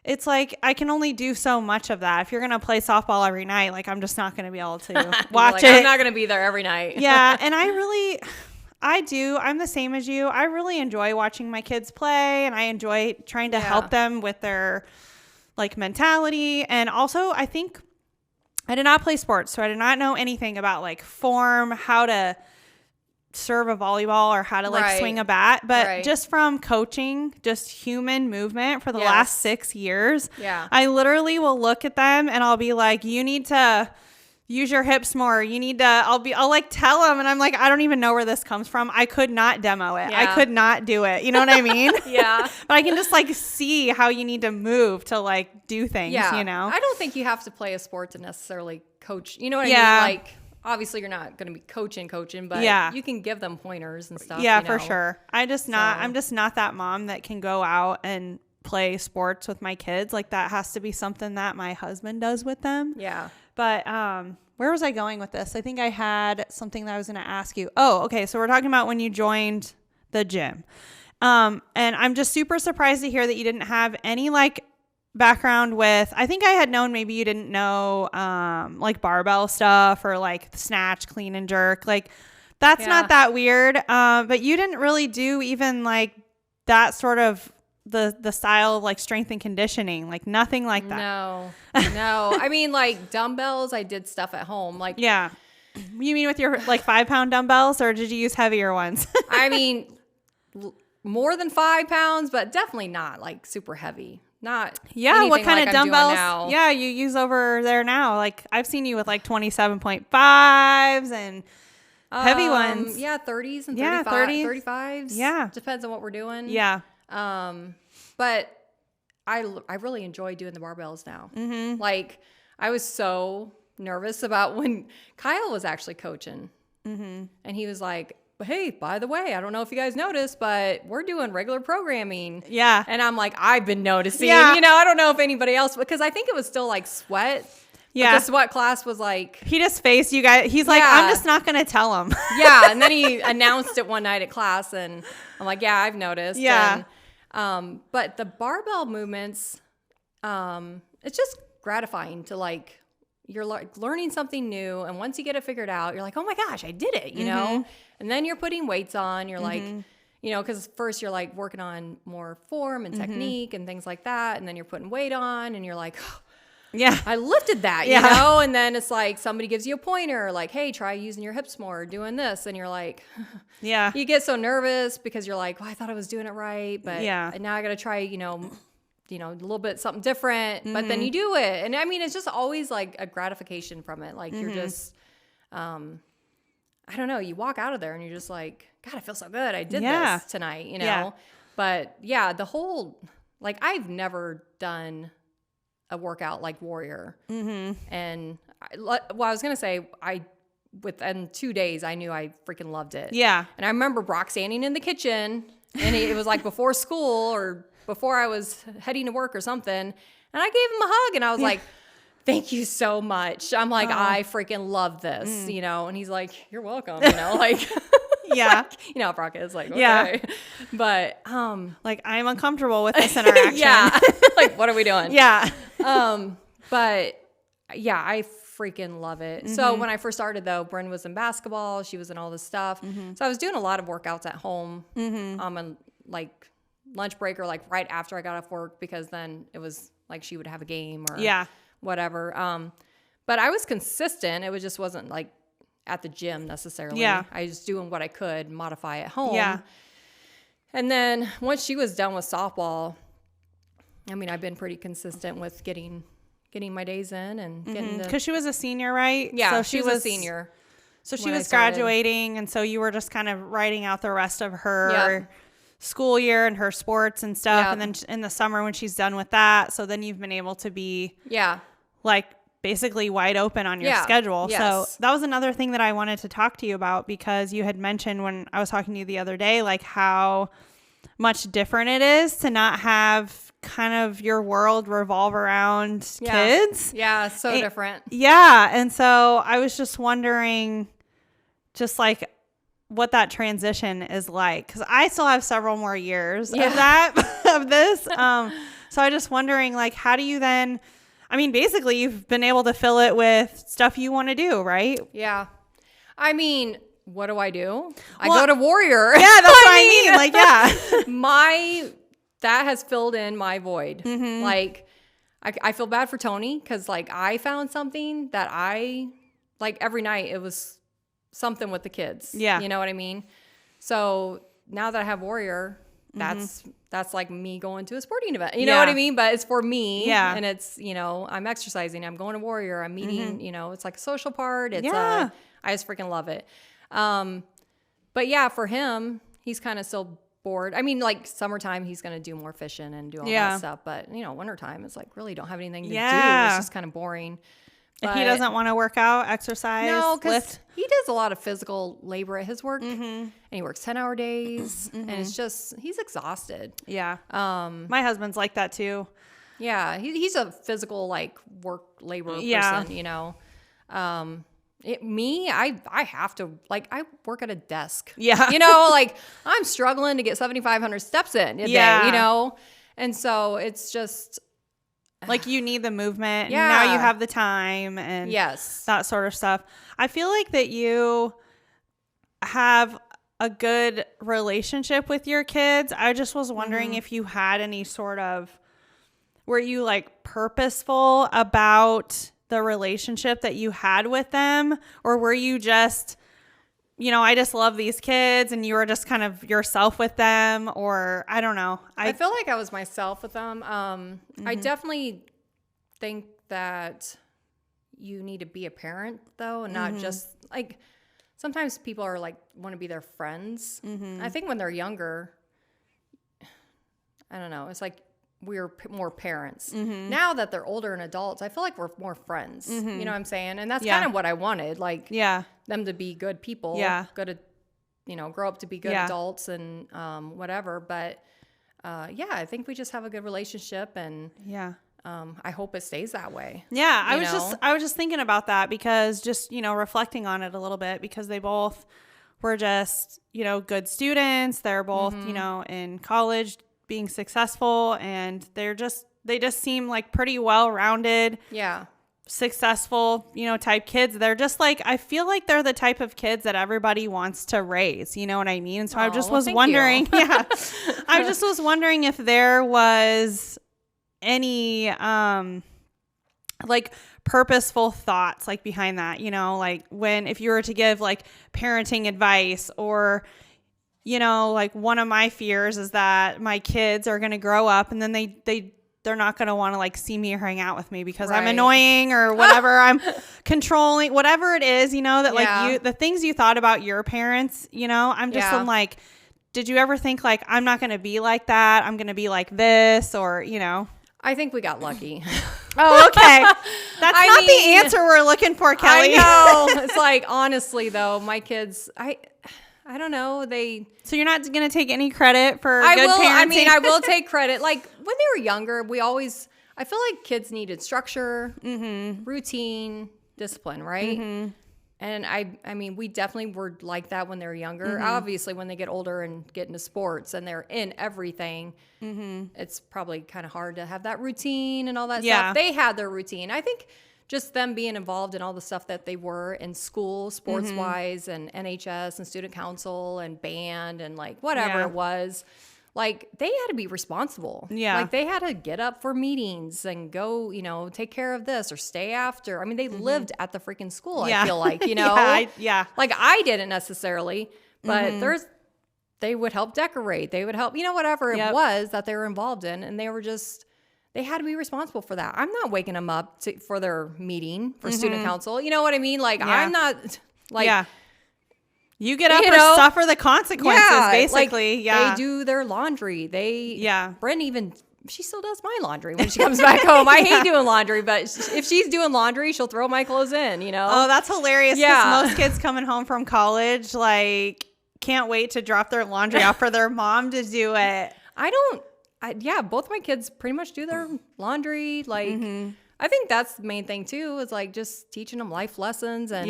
it's like I can only do so much of that. If you're going to play softball every night, like I'm just not going to be able to watch it. I'm not going to be there every night. Yeah. And I'm the same as you. I really enjoy watching my kids play, and I enjoy trying to help them with their like mentality. And also I think I did not play sports, so I did not know anything about like form, how to serve a volleyball or how to like swing a bat, but just from coaching just human movement for the last 6 years, I literally will look at them and I'll be like, you need to use your hips more. You need to, I'll like tell them, and I'm like, I don't even know where this comes from. I could not demo it. I could not do it. You know what I mean? Yeah. But I can just like see how you need to move to like do things, I don't think you have to play a sport to necessarily coach. You know what I mean? Like, obviously you're not going to be coaching, but you can give them pointers and stuff. Yeah, for sure. I'm just not that mom that can go out and play sports with my kids. Like that has to be something that my husband does with them. Yeah. But where was I going with this? I think I had something that I was going to ask you. Oh, okay. So we're talking about when you joined the gym. And I'm just super surprised to hear that you didn't have any like background with, I think I had known maybe you didn't know like barbell stuff or like snatch, clean and jerk. Like that's not that weird. But you didn't really do even like that sort of the style of like strength and conditioning, like nothing like that. No. I mean, like dumbbells, I did stuff at home. Like, yeah. You mean with your like 5-pound dumbbells, or did you use heavier ones? I mean, more than 5 pounds, but definitely not like super heavy. Not what kind like of dumbbells? Yeah, you use over there now. Like I've seen you with like 27.5s and heavy ones. Yeah, 30s and 35s. Yeah, depends on what we're doing. Yeah. But I really enjoy doing the barbells now. Mm-hmm. Like I was so nervous about when Kyle was actually coaching, and he was like, hey, by the way, I don't know if you guys noticed, but we're doing regular programming. Yeah. And I'm like, I've been noticing, I don't know if anybody else, because I think it was still like sweat. Yeah. The sweat class was like. He just faced you guys. He's like, I'm just not going to tell him. Yeah. And then he announced it one night at class, and I'm like, yeah, I've noticed. Yeah. And, but the barbell movements, it's just gratifying to like, you're like learning something new. And once you get it figured out, you're like, oh my gosh, I did it, you know? And then you're putting weights on, you're like, because first you're like working on more form and technique and things like that. And then you're putting weight on and you're like, oh, yeah, I lifted that, you know? And then it's like somebody gives you a pointer, like, hey, try using your hips more, doing this. And you're like, yeah, you get so nervous because you're like, well, I thought I was doing it right. But now I got to try, a little bit something different, but then you do it. And I mean, it's just always like a gratification from it. Like you're just, I don't know, you walk out of there and you're just like, God, I feel so good. I did this tonight, But the whole, like I've never done a workout like Warrior. And I was going to say, within 2 days, I knew I freaking loved it. Yeah. And I remember Brock standing in the kitchen, and it was like before school or before I was heading to work or something. And I gave him a hug, and I was like, thank you so much. I'm like, I freaking love this, and he's like, you're welcome, like, yeah. You know how Brock is like, okay. But, like I'm uncomfortable with this interaction. Yeah. Like, what are we doing? Yeah. But yeah, I freaking love it. So when I first started though, Bryn was in basketball. She was in all this stuff. So I was doing a lot of workouts at home, and like lunch break or like right after I got off work, because then it was like she would have a game or whatever. But I was consistent. It just wasn't like at the gym necessarily. Yeah. I was doing what I could modify at home. Yeah. And then once she was done with softball, I mean, I've been pretty consistent with getting my days in and getting the... Because she was a senior, right? Yeah, so she was a senior. So she was graduating, and so you were just kind of writing out the rest of her school year and her sports and stuff. And then in the summer when she's done with that, so then you've been able to be like basically wide open on your schedule. Yes. So that was another thing that I wanted to talk to you about, because you had mentioned when I was talking to you the other day, like how much different it is to not have kind of your world revolve around kids. Yeah, so different. Yeah. And so I was just wondering just like what that transition is like, because I still have several more years of this. So I just wondering, like, how do you then, I mean, basically you've been able to fill it with stuff you want to do, right? Yeah. I mean, what do? I go to Warrior. Yeah, that's what I mean. Like, yeah. That has filled in my void. Mm-hmm. Like, I feel bad for Tony because, like, I found something that like, every night it was something with the kids. Yeah. You know what I mean? So now that I have Warrior, that's like me going to a sporting event. You know what I mean? But it's for me. Yeah. And it's, I'm exercising. I'm going to Warrior. I'm meeting, it's like a social part. It's I just freaking love it. But yeah, for him, he's kind of still bored. I mean, like, summertime, he's going to do more fishing and do all that stuff. But, wintertime, it's like really don't have anything to do. It's just kind of boring. But he doesn't want to work out, exercise, no, because lift? He does a lot of physical labor at his work. And he works 10-hour days. And it's just, he's exhausted. Yeah. My husband's like that too. Yeah. He's a physical, like, work labor person, I have to, like, I work at a desk. Yeah. Like, I'm struggling to get 7,500 steps in a day, And so it's just, like, you need the movement. Yeah. And now you have the time and that sort of stuff. I feel like that you have a good relationship with your kids. I just was wondering if you had any sort of, were you like purposeful about the relationship that you had with them? Or were you just, I just love these kids and you were just kind of yourself with them? Or I don't know. I feel like I was myself with them. I definitely think that you need to be a parent though, and not just like, sometimes people are like, want to be their friends. I think when they're younger, I don't know. It's like we're more parents. Now that they're older and adults, I feel like we're more friends. You know what I'm saying? And that's kind of what I wanted. Like, them to be good people. Yeah. Good to, grow up to be good adults and whatever. But I think we just have a good relationship, and I hope it stays that way. Yeah, I was just thinking about that because just, reflecting on it a little bit, because they both were just, good students. They're both, in college being successful, and they just seem like pretty well-rounded. Yeah. Successful, type kids. They're just like, I feel like they're the type of kids that everybody wants to raise, you know what I mean? And so I just was wondering, I just was wondering if there was any, like purposeful thoughts like behind that, like if you were to give like parenting advice, or, like one of my fears is that my kids are going to grow up and then they're not going to want to like see me or hang out with me because I'm annoying or whatever. I'm controlling, whatever it is, that like the things you thought about your parents, I'm just I'm like, did you ever think like, I'm not going to be like that? I'm going to be like this, or, I think we got lucky. Oh, okay. That's not the answer we're looking for, Kelly. I know. It's like, honestly though, my kids, I don't know. So you're not going to take any credit for good parenting? I mean, I will take credit. Like when they were younger, I feel like kids needed structure, routine, discipline, right? And I mean, we definitely were like that when they were younger. Obviously, when they get older and get into sports and they're in everything, it's probably kind of hard to have that routine and all that stuff. They had their routine. I think just them being involved in all the stuff that they were in school, sports-wise, and NHS and student council and band and like whatever it was, like they had to be responsible. Yeah. Like they had to get up for meetings and go, take care of this or stay after. I mean, they lived at the freaking school, I feel like, Like I didn't necessarily, but they would help decorate. They would help, whatever it was that they were involved in. And they had to be responsible for that. I'm not waking them up for their meeting for student council. You know what I mean? Like I'm not like, you get up or suffer the consequences, basically. Like, they do their laundry. Bryn she still does my laundry when she comes back home. I hate doing laundry, but if she's doing laundry, she'll throw my clothes in, Oh, that's hilarious. Yeah. Most kids coming home from college, like, can't wait to drop their laundry off for their mom to do it. I both my kids pretty much do their laundry. Like, I think that's the main thing too, is like just teaching them life lessons. And,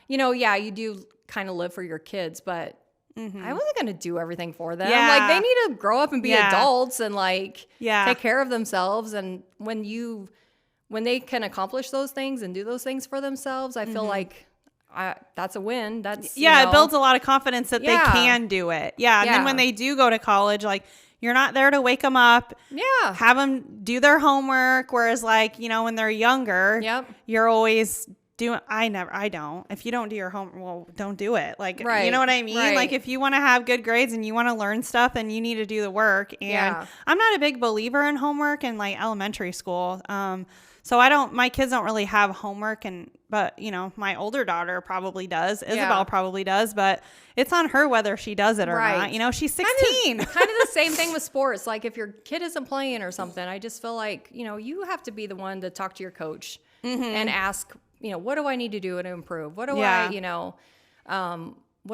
you do kind of live for your kids, but I wasn't going to do everything for them. Yeah. Like, they need to grow up and be adults and like take care of themselves. And when they can accomplish those things and do those things for themselves, I feel like that's a win. That's it builds a lot of confidence that they can do it. And then when they do go to college, like, you're not there to wake them up, have them do their homework. Whereas, like, when they're younger, you're always doing. I don't. If you don't do your homework, well, don't do it. Like, you know what I mean? Right. Like, if you want to have good grades and you want to learn stuff, then you need to do the work. And I'm not a big believer in homework in like elementary school. So my kids don't really have homework, but my older daughter probably does. Isabel probably does, but it's on her whether she does it or not. She's 16. Kind of the same thing with sports. Like, if your kid isn't playing or something, I just feel like, you have to be the one to talk to your coach and ask, what do I need to do to improve? What do what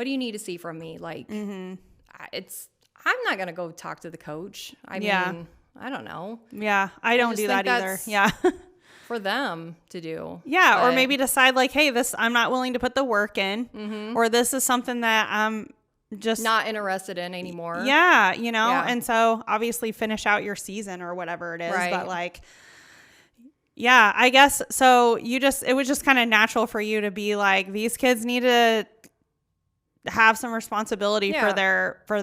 do you need to see from me? Like, I'm not going to go talk to the coach. I mean, I don't know. Yeah. I don't do that either. Yeah. For them to do. Yeah. Or maybe decide like, hey, I'm not willing to put the work in, or this is something that I'm just not interested in anymore. Yeah. And so obviously finish out your season or whatever it is. Right. But like, I guess. So it was just kind of natural for you to be like, these kids need to have some responsibility for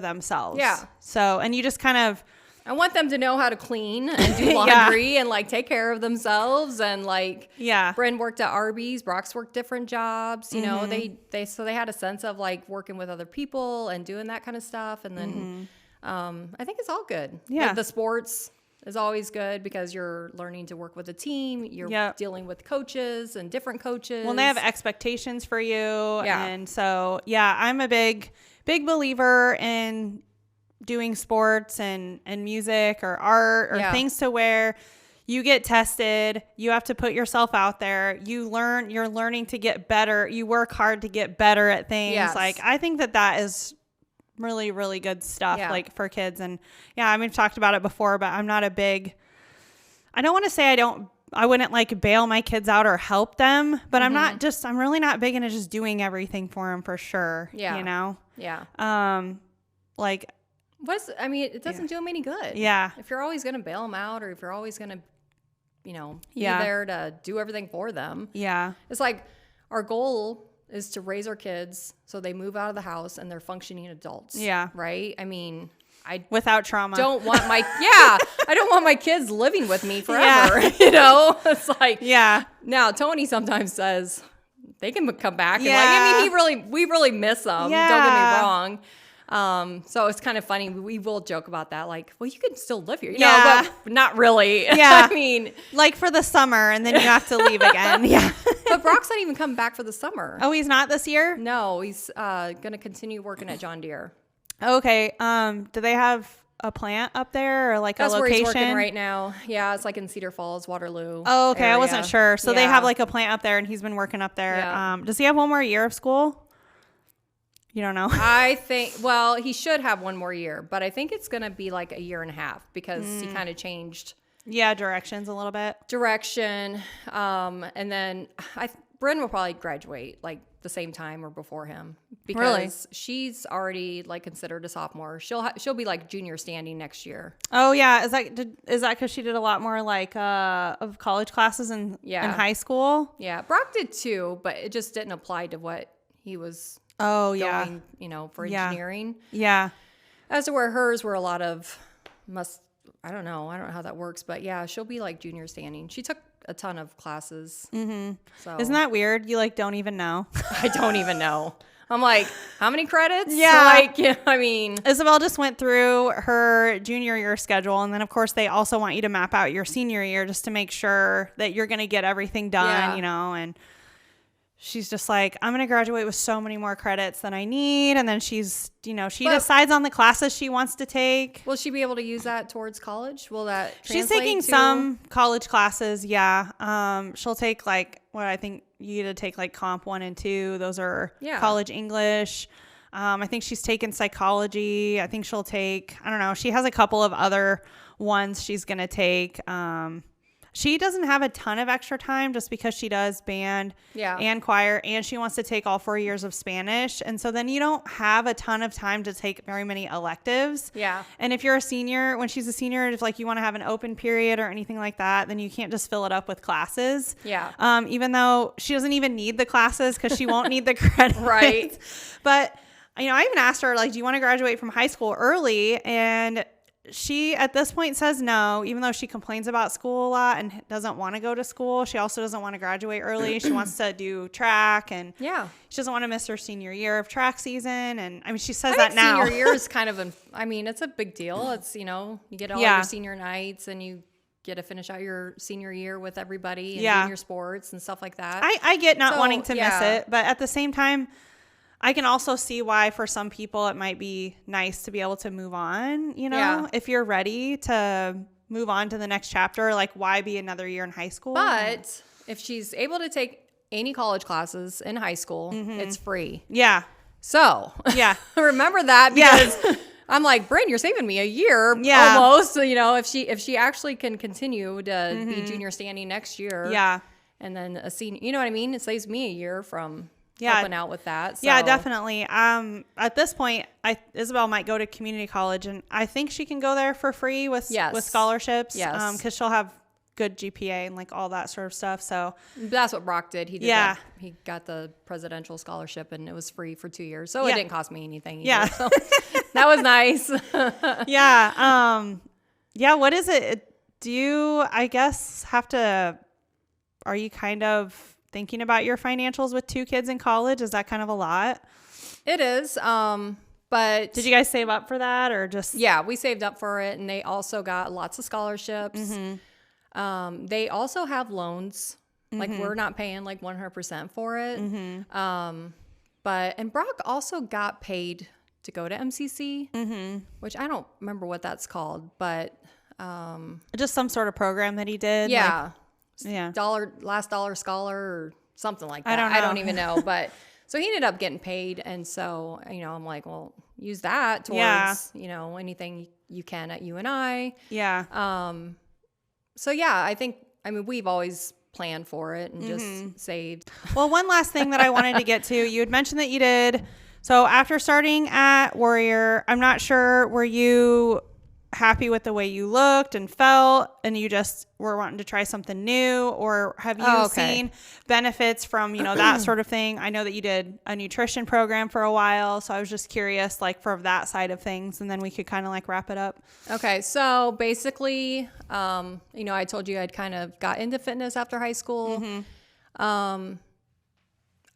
themselves. Yeah. So, and you just kind of, I want them to know how to clean and do laundry and like take care of themselves. And like, Bryn worked at Arby's, Brock's worked different jobs. They had a sense of like working with other people and doing that kind of stuff. And then I think it's all good. Yeah. The sports is always good because you're learning to work with a team. You're dealing with coaches and different coaches. Well, they have expectations for you. Yeah. And so, I'm a big believer in doing sports and music or art or things to where you get tested, you have to put yourself out there, you're learning to get better, you work hard to get better at things. Yes. Like, I think that is really, really good stuff, like for kids. And we've talked about it before, but I'm not I don't want to say I wouldn't like bail my kids out or help them, but I'm really not big into just doing everything for them for sure. Yeah. Like, it doesn't do them any good. Yeah. If you're always going to bail them out or if you're always going to, be there to do everything for them. Yeah. It's like our goal is to raise our kids so they move out of the house and they're functioning adults. Yeah. Right? I mean, without trauma. I don't want my kids living with me forever. Yeah. It's like, now Tony sometimes says they can come back. And we really miss them. Yeah. Don't get me wrong. So it's kind of funny. We will joke about that. Like, well, you can still live here, but not really. Yeah. I mean, like for the summer and then you have to leave again. Yeah. But Brock's not even coming back for the summer. Oh, he's not this year? No, he's, going to continue working at John Deere. Okay. Do they have a plant up there or like That's a location? That's where he's working right now. Yeah. It's like in Cedar Falls, Waterloo. Oh, okay. Area. I wasn't sure. So they have like a plant up there and he's been working up there. Yeah. Does he have one more year of school? You don't know? I think, he should have one more year, but I think it's going to be like a year and a half because he kind of changed. Yeah, directions a little bit. And then Bryn will probably graduate like the same time or before him because she's already like considered a sophomore. She'll be like junior standing next year. Oh yeah. Is that because she did a lot more like of college classes in high school? Yeah. Brock did too, but it just didn't apply to what he was going, for engineering. Yeah. As to where hers were a lot of I don't know how that works, but she'll be like junior standing. She took a ton of classes. Mm-hmm. So isn't that weird? You like don't even know. I don't even know. I'm like, how many credits? Yeah. Isabel just went through her junior year schedule. And then of course they also want you to map out your senior year just to make sure that you're going to get everything done, and she's just like, I'm going to graduate with so many more credits than I need. And then she's, she decides on the classes she wants to take. Will she be able to use that towards college? Will that translate? She's taking some college classes. Yeah. She'll take like what I think you get to take like comp 1 and 2. Those are college English. I think she's taken psychology. I think she'll take, I don't know, she has a couple of other ones she's going to take. She doesn't have a ton of extra time just because she does band and choir, and she wants to take all 4 years of Spanish. And so then you don't have a ton of time to take very many electives. Yeah. And if you're a senior, when she's a senior, if like you want to have an open period or anything like that, then you can't just fill it up with classes. Yeah. Even though she doesn't even need the classes because she won't need the credit. Right. But, you know, I even asked her, like, do you want to graduate from high school early? And she at this point says no, even though she complains about school a lot and doesn't want to go to school. She also doesn't want to graduate early. She wants to do track, and she doesn't want to miss her senior year of track season. And I mean, she says that now. Senior year is kind of it's a big deal. It's, you know, you get all your senior nights and you get to finish out your senior year with everybody and doing your sports and stuff like that. I get not wanting to miss it, but at the same time, I can also see why for some people it might be nice to be able to move on, you know, if you're ready to move on to the next chapter, like why be another year in high school? But if she's able to take any college classes in high school, it's free. Yeah. So remember that, because I'm like, Bryn, you're saving me a year almost. You know, if she actually can continue to be junior standing next year. Yeah. And then a senior, you know what I mean? It saves me a year from helping out with that. So. Yeah, definitely. At this point, Isabel might go to community college, and I think she can go there for free with scholarships. Yes. Because she'll have good GPA and like all that sort of stuff. So that's what Brock did. He did that. He got the presidential scholarship, and it was free for 2 years. So it didn't cost me anything either. Yeah. So that was nice. What is it? Do you, I guess, are you kind of thinking about your financials with 2 kids in college? Is that kind of a lot? It is. But did you guys save up for that, or just? Yeah, we saved up for it, and they also got lots of scholarships. They also have loans. Like, we're not paying like 100% for it. And Brock also got paid to go to MCC, which I don't remember what that's called, but just some sort of program that he did. Yeah. Last dollar scholar or something like that. I don't even know. But so he ended up getting paid. And so, you know, I'm like, well, use that towards, you know, anything you can at UNI. Yeah. So I think, we've always planned for it and just saved. Well, one last thing that I wanted to get to, you had mentioned that you did. So after starting at Warrior, I'm not sure, were you happy with the way you looked and felt, and you just were wanting to try something new, or have you seen benefits from, you know, that sort of thing? I know that you did a nutrition program for a while, so I was just curious, like, for that side of things, and then we could kind of like wrap it up. Okay, so basically, you know, I told you I'd kind of got into fitness after high school.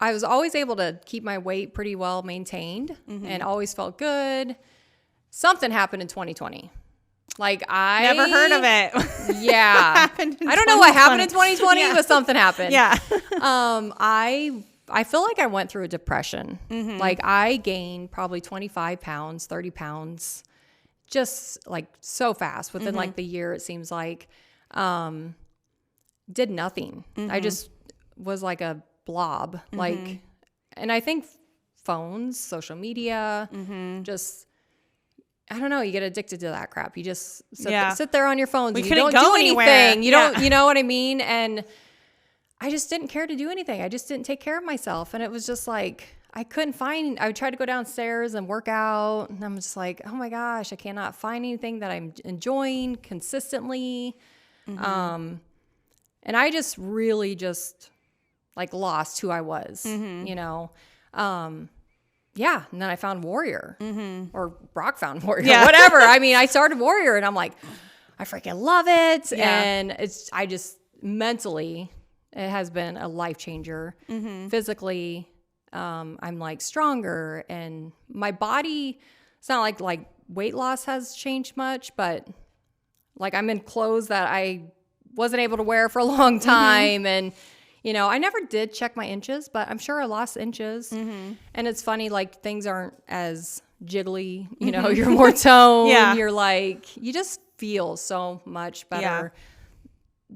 I was always able to keep my weight pretty well maintained and always felt good. Something happened in 2020. Like, I never heard of it. Yeah. Happened in I don't know what happened in 2020, but something happened. Yeah. I feel like I went through a depression. Like, I gained probably 25 pounds, 30 pounds, just like so fast within like the year, it seems like. Did nothing. I just was like a blob. Like, and I think phones, social media, just, I don't know, you get addicted to that crap. You just sit there on your phones. You don't do anything. You don't, you know what I mean? And I just didn't care to do anything. I just didn't take care of myself. And it was just like, I would try to go downstairs and work out. And I'm just like, oh my gosh, I cannot find anything that I'm enjoying consistently. And I just really just like lost who I was, you know? And then I found Warrior, or Brock found Warrior, whatever. I started Warrior, and I'm like, I freaking love it. And I just mentally, it has been a life changer. Physically, I'm like stronger, and my body, it's not like weight loss has changed much, but like I'm in clothes that I wasn't able to wear for a long time. And you know, I never did check my inches, but I'm sure I lost inches. And it's funny, like, things aren't as jiggly, you know, you're more toned. You're like, you just feel so much better.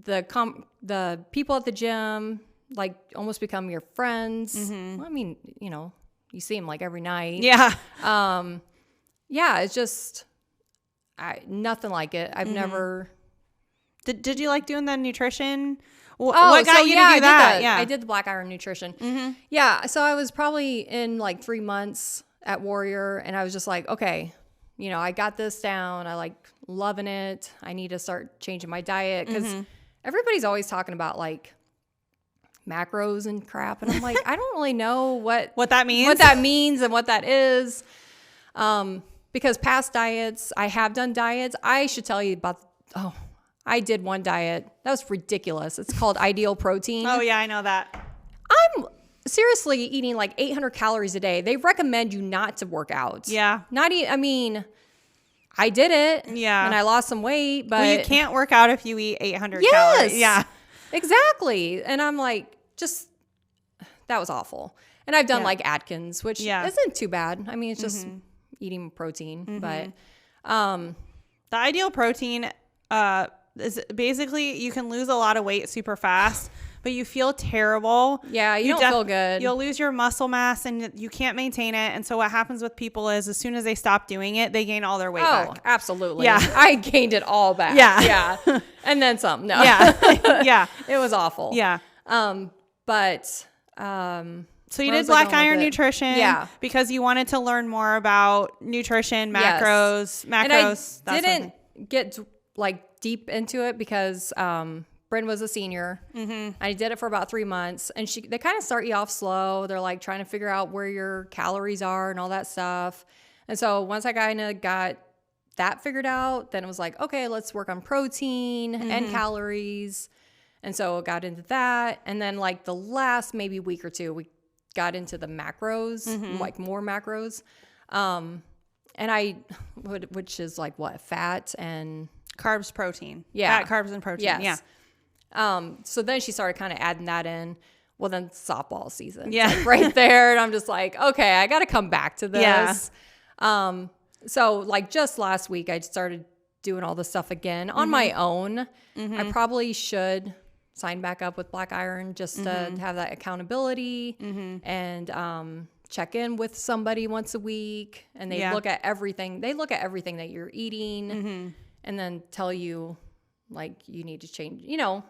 The people at the gym, like, almost become your friends. Well, you know, you see him like every night. Yeah. Yeah, it's just nothing like it. I've never. Did you like doing the nutrition? What got so you yeah, to do that? Yeah. I did the Black Iron Nutrition. Yeah, so I was probably in like 3 months at Warrior, and I was just like, okay, you know, I got this down. I like loving it. I need to start changing my diet because everybody's always talking about like macros and crap, and I'm like, I don't really know what that means, and what that is. Because past diets, I have done diets. I should tell you about. I did one diet that was ridiculous. It's called Ideal Protein. Oh yeah, I know that. I'm seriously eating like 800 calories a day. They recommend you not to work out. Yeah. I mean, I did it. Yeah. And I lost some weight, but you can't work out if you eat 800 yes, calories. Yeah. Exactly. And I'm like, that was awful. And I've done like Atkins, which isn't too bad. I mean, it's just eating protein, but the Ideal Protein is basically you can lose a lot of weight super fast, but you feel terrible. Yeah, you don't feel good. You'll lose your muscle mass and you can't maintain it. And so what happens with people is as soon as they stop doing it, they gain all their weight back. Absolutely. Yeah. I gained it all back. Yeah. Yeah. And then some. No. Yeah. Yeah. It was awful. Yeah. So you did Black Iron Nutrition because you wanted to learn more about nutrition, macros, and I didn't get like deep into it because Bryn was a senior. I did it for about 3 months, and they kind of start you off slow. They're like trying to figure out where your calories are and all that stuff. And so once I kind of got that figured out, then it was like, okay, let's work on protein and calories. And so I got into that. And then like the last maybe week or two, we got into the macros, like more macros. Which is like what? Fat and carbs, protein. Yeah. Fat, carbs, and protein. Yes. Yeah. So then she started kind of adding that in. Well, then softball season. Yeah. Like right there. And I'm just like, okay, I got to come back to this. Yeah. So like just last week, I started doing all this stuff again on my own. I probably should sign back up with Black Iron just to have that accountability and check in with somebody once a week. And they look at everything. They look at everything that you're eating and then tell you like you need to change, you know.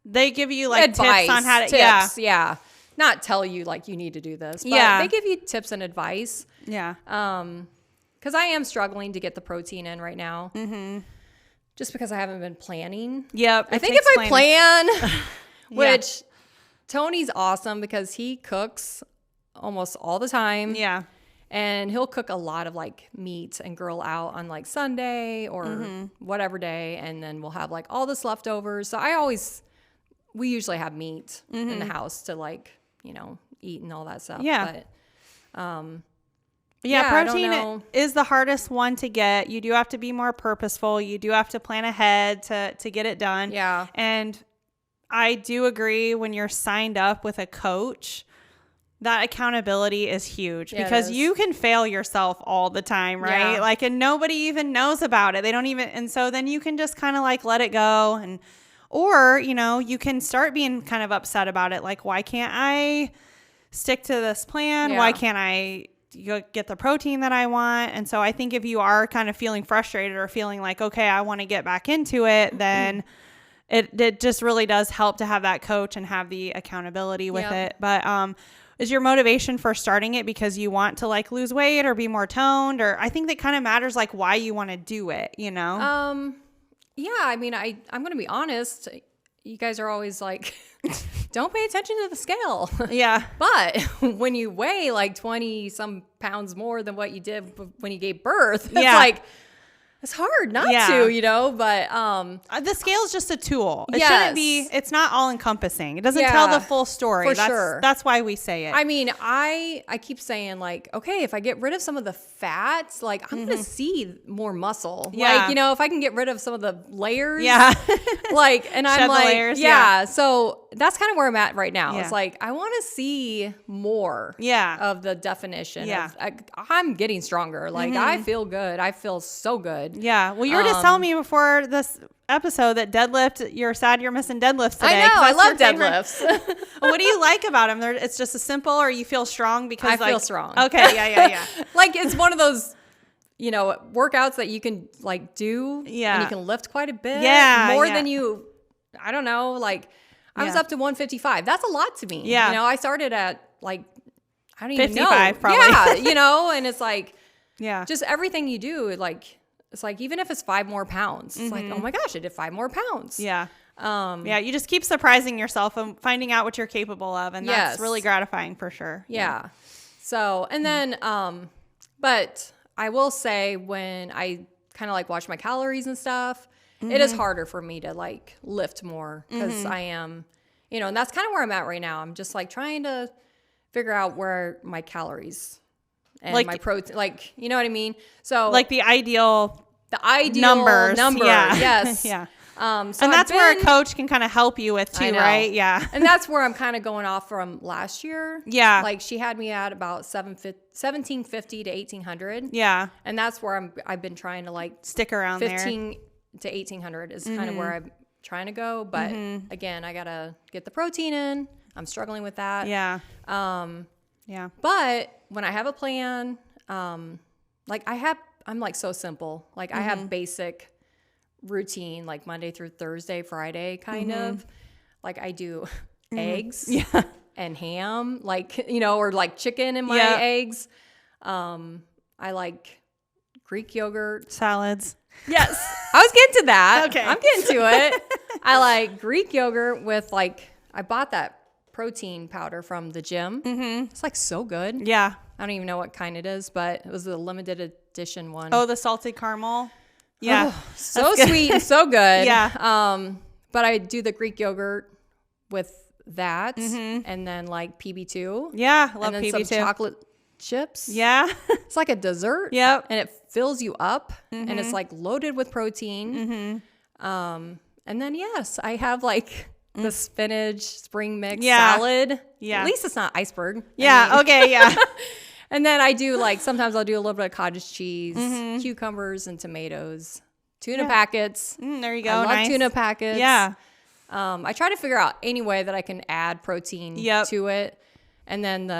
They give you like advice, tips on how to, tips, yeah. Not tell you like you need to do this, but they give you tips and advice. Yeah. Because I am struggling to get the protein in right now. Just because I haven't been planning. Yep. I think if I plan, which Tony's awesome because he cooks almost all the time. Yeah. And he'll cook a lot of like meat and grill out on like Sunday or whatever day. And then we'll have like all this leftovers. So we usually have meat in the house to like, you know, eat and all that stuff. Yeah. But, protein is the hardest one to get. You do have to be more purposeful. You do have to plan ahead to get it done. Yeah. And I do agree when you're signed up with a coach, that accountability is huge because you can fail yourself all the time, right? Yeah. Like, and nobody even knows about it. They don't even, and so then you can just kind of like let it go or, you know, you can start being kind of upset about it. Like, why can't I stick to this plan? Yeah. Why can't I get the protein that I want? And so I think if you are kind of feeling frustrated or feeling like, okay, I want to get back into it, then it just really does help to have that coach and have the accountability with it. But, is your motivation for starting it because you want to like lose weight or be more toned? Or I think that kind of matters like why you want to do it, you know? Yeah, I mean, I'm going to be honest. You guys are always like, don't pay attention to the scale. Yeah. But when you weigh like 20 some pounds more than what you did when you gave birth, it's like, it's hard not to, you know, but the scale is just a tool. It shouldn't be, it's not all encompassing. It doesn't tell the full story. That's why we say it. I mean, I keep saying like, okay, if I get rid of some of the fats, like I'm going to see more muscle. Yeah. Like, you know, if I can get rid of some of the layers. Yeah. Like, and I'm like, layers, so that's kind of where I'm at right now. Yeah. It's like, I want to see more of the definition. I'm getting stronger. Like, I feel good. I feel so good. Yeah. Well, you were just telling me before this episode that you're sad you're missing deadlifts today. I know. I love deadlifts. What do you like about them? It's just a simple, or you feel strong because I feel strong. Okay. Yeah. Like, it's one of those, you know, workouts that you can like do. Yeah. And you can lift quite a bit. Yeah. More than you, I don't know. Like, I was up to 155. That's a lot to me. Yeah. You know, I started at like, I don't even know. 55 probably. Yeah. You know, and it's like, just everything you do, like, it's like, even if it's 5 more pounds, it's like, oh my gosh, I did 5 more pounds. Yeah. You just keep surprising yourself and finding out what you're capable of. And that's really gratifying for sure. Yeah. So, and then, but I will say, when I kind of like watch my calories and stuff, it is harder for me to like lift more, because I am, you know, and that's kind of where I'm at right now. I'm just like trying to figure out where my calories and like my protein, like, you know what I mean? So like the ideal number. Yeah. Yes. Yeah. So and that's where a coach can kind of help you with too, right? Yeah. And that's where I'm kind of going off from last year. Yeah. Like, she had me at about 1750 to 1800. Yeah. And that's where I've been trying to like stick around 15 to 1800 is kind of where I'm trying to go. But again, I got to get the protein in. I'm struggling with that. Yeah. Yeah. But when I have a plan, like I'm like so simple. Like, I have basic routine, like Monday through Thursday, Friday kind of. Like, I do eggs and ham, like, you know, or like chicken in my eggs. I like Greek yogurt. Salads. Yes. I was getting to that. Okay. I'm getting to it. I like Greek yogurt with like, I bought that protein powder from the gym. It's like so good. Yeah. I don't even know what kind it is, but it was a limited edition one. Oh, the salted caramel. Yeah. Oh, so sweet and so good. Yeah. But I do the Greek yogurt with that, and then like PB2. Yeah. Love and then PB2. some chocolate chips. Yeah. It's like a dessert. Yep. And it fills you up, and it's like loaded with protein. And then, yes, I have like the spinach spring mix salad. Yeah. At least it's not iceberg. Yeah. I mean. Okay. Yeah. And then I do like, sometimes I'll do a little bit of cottage cheese, cucumbers and tomatoes, tuna packets. There you go. I love tuna packets. Yeah. I try to figure out any way that I can add protein to it. And then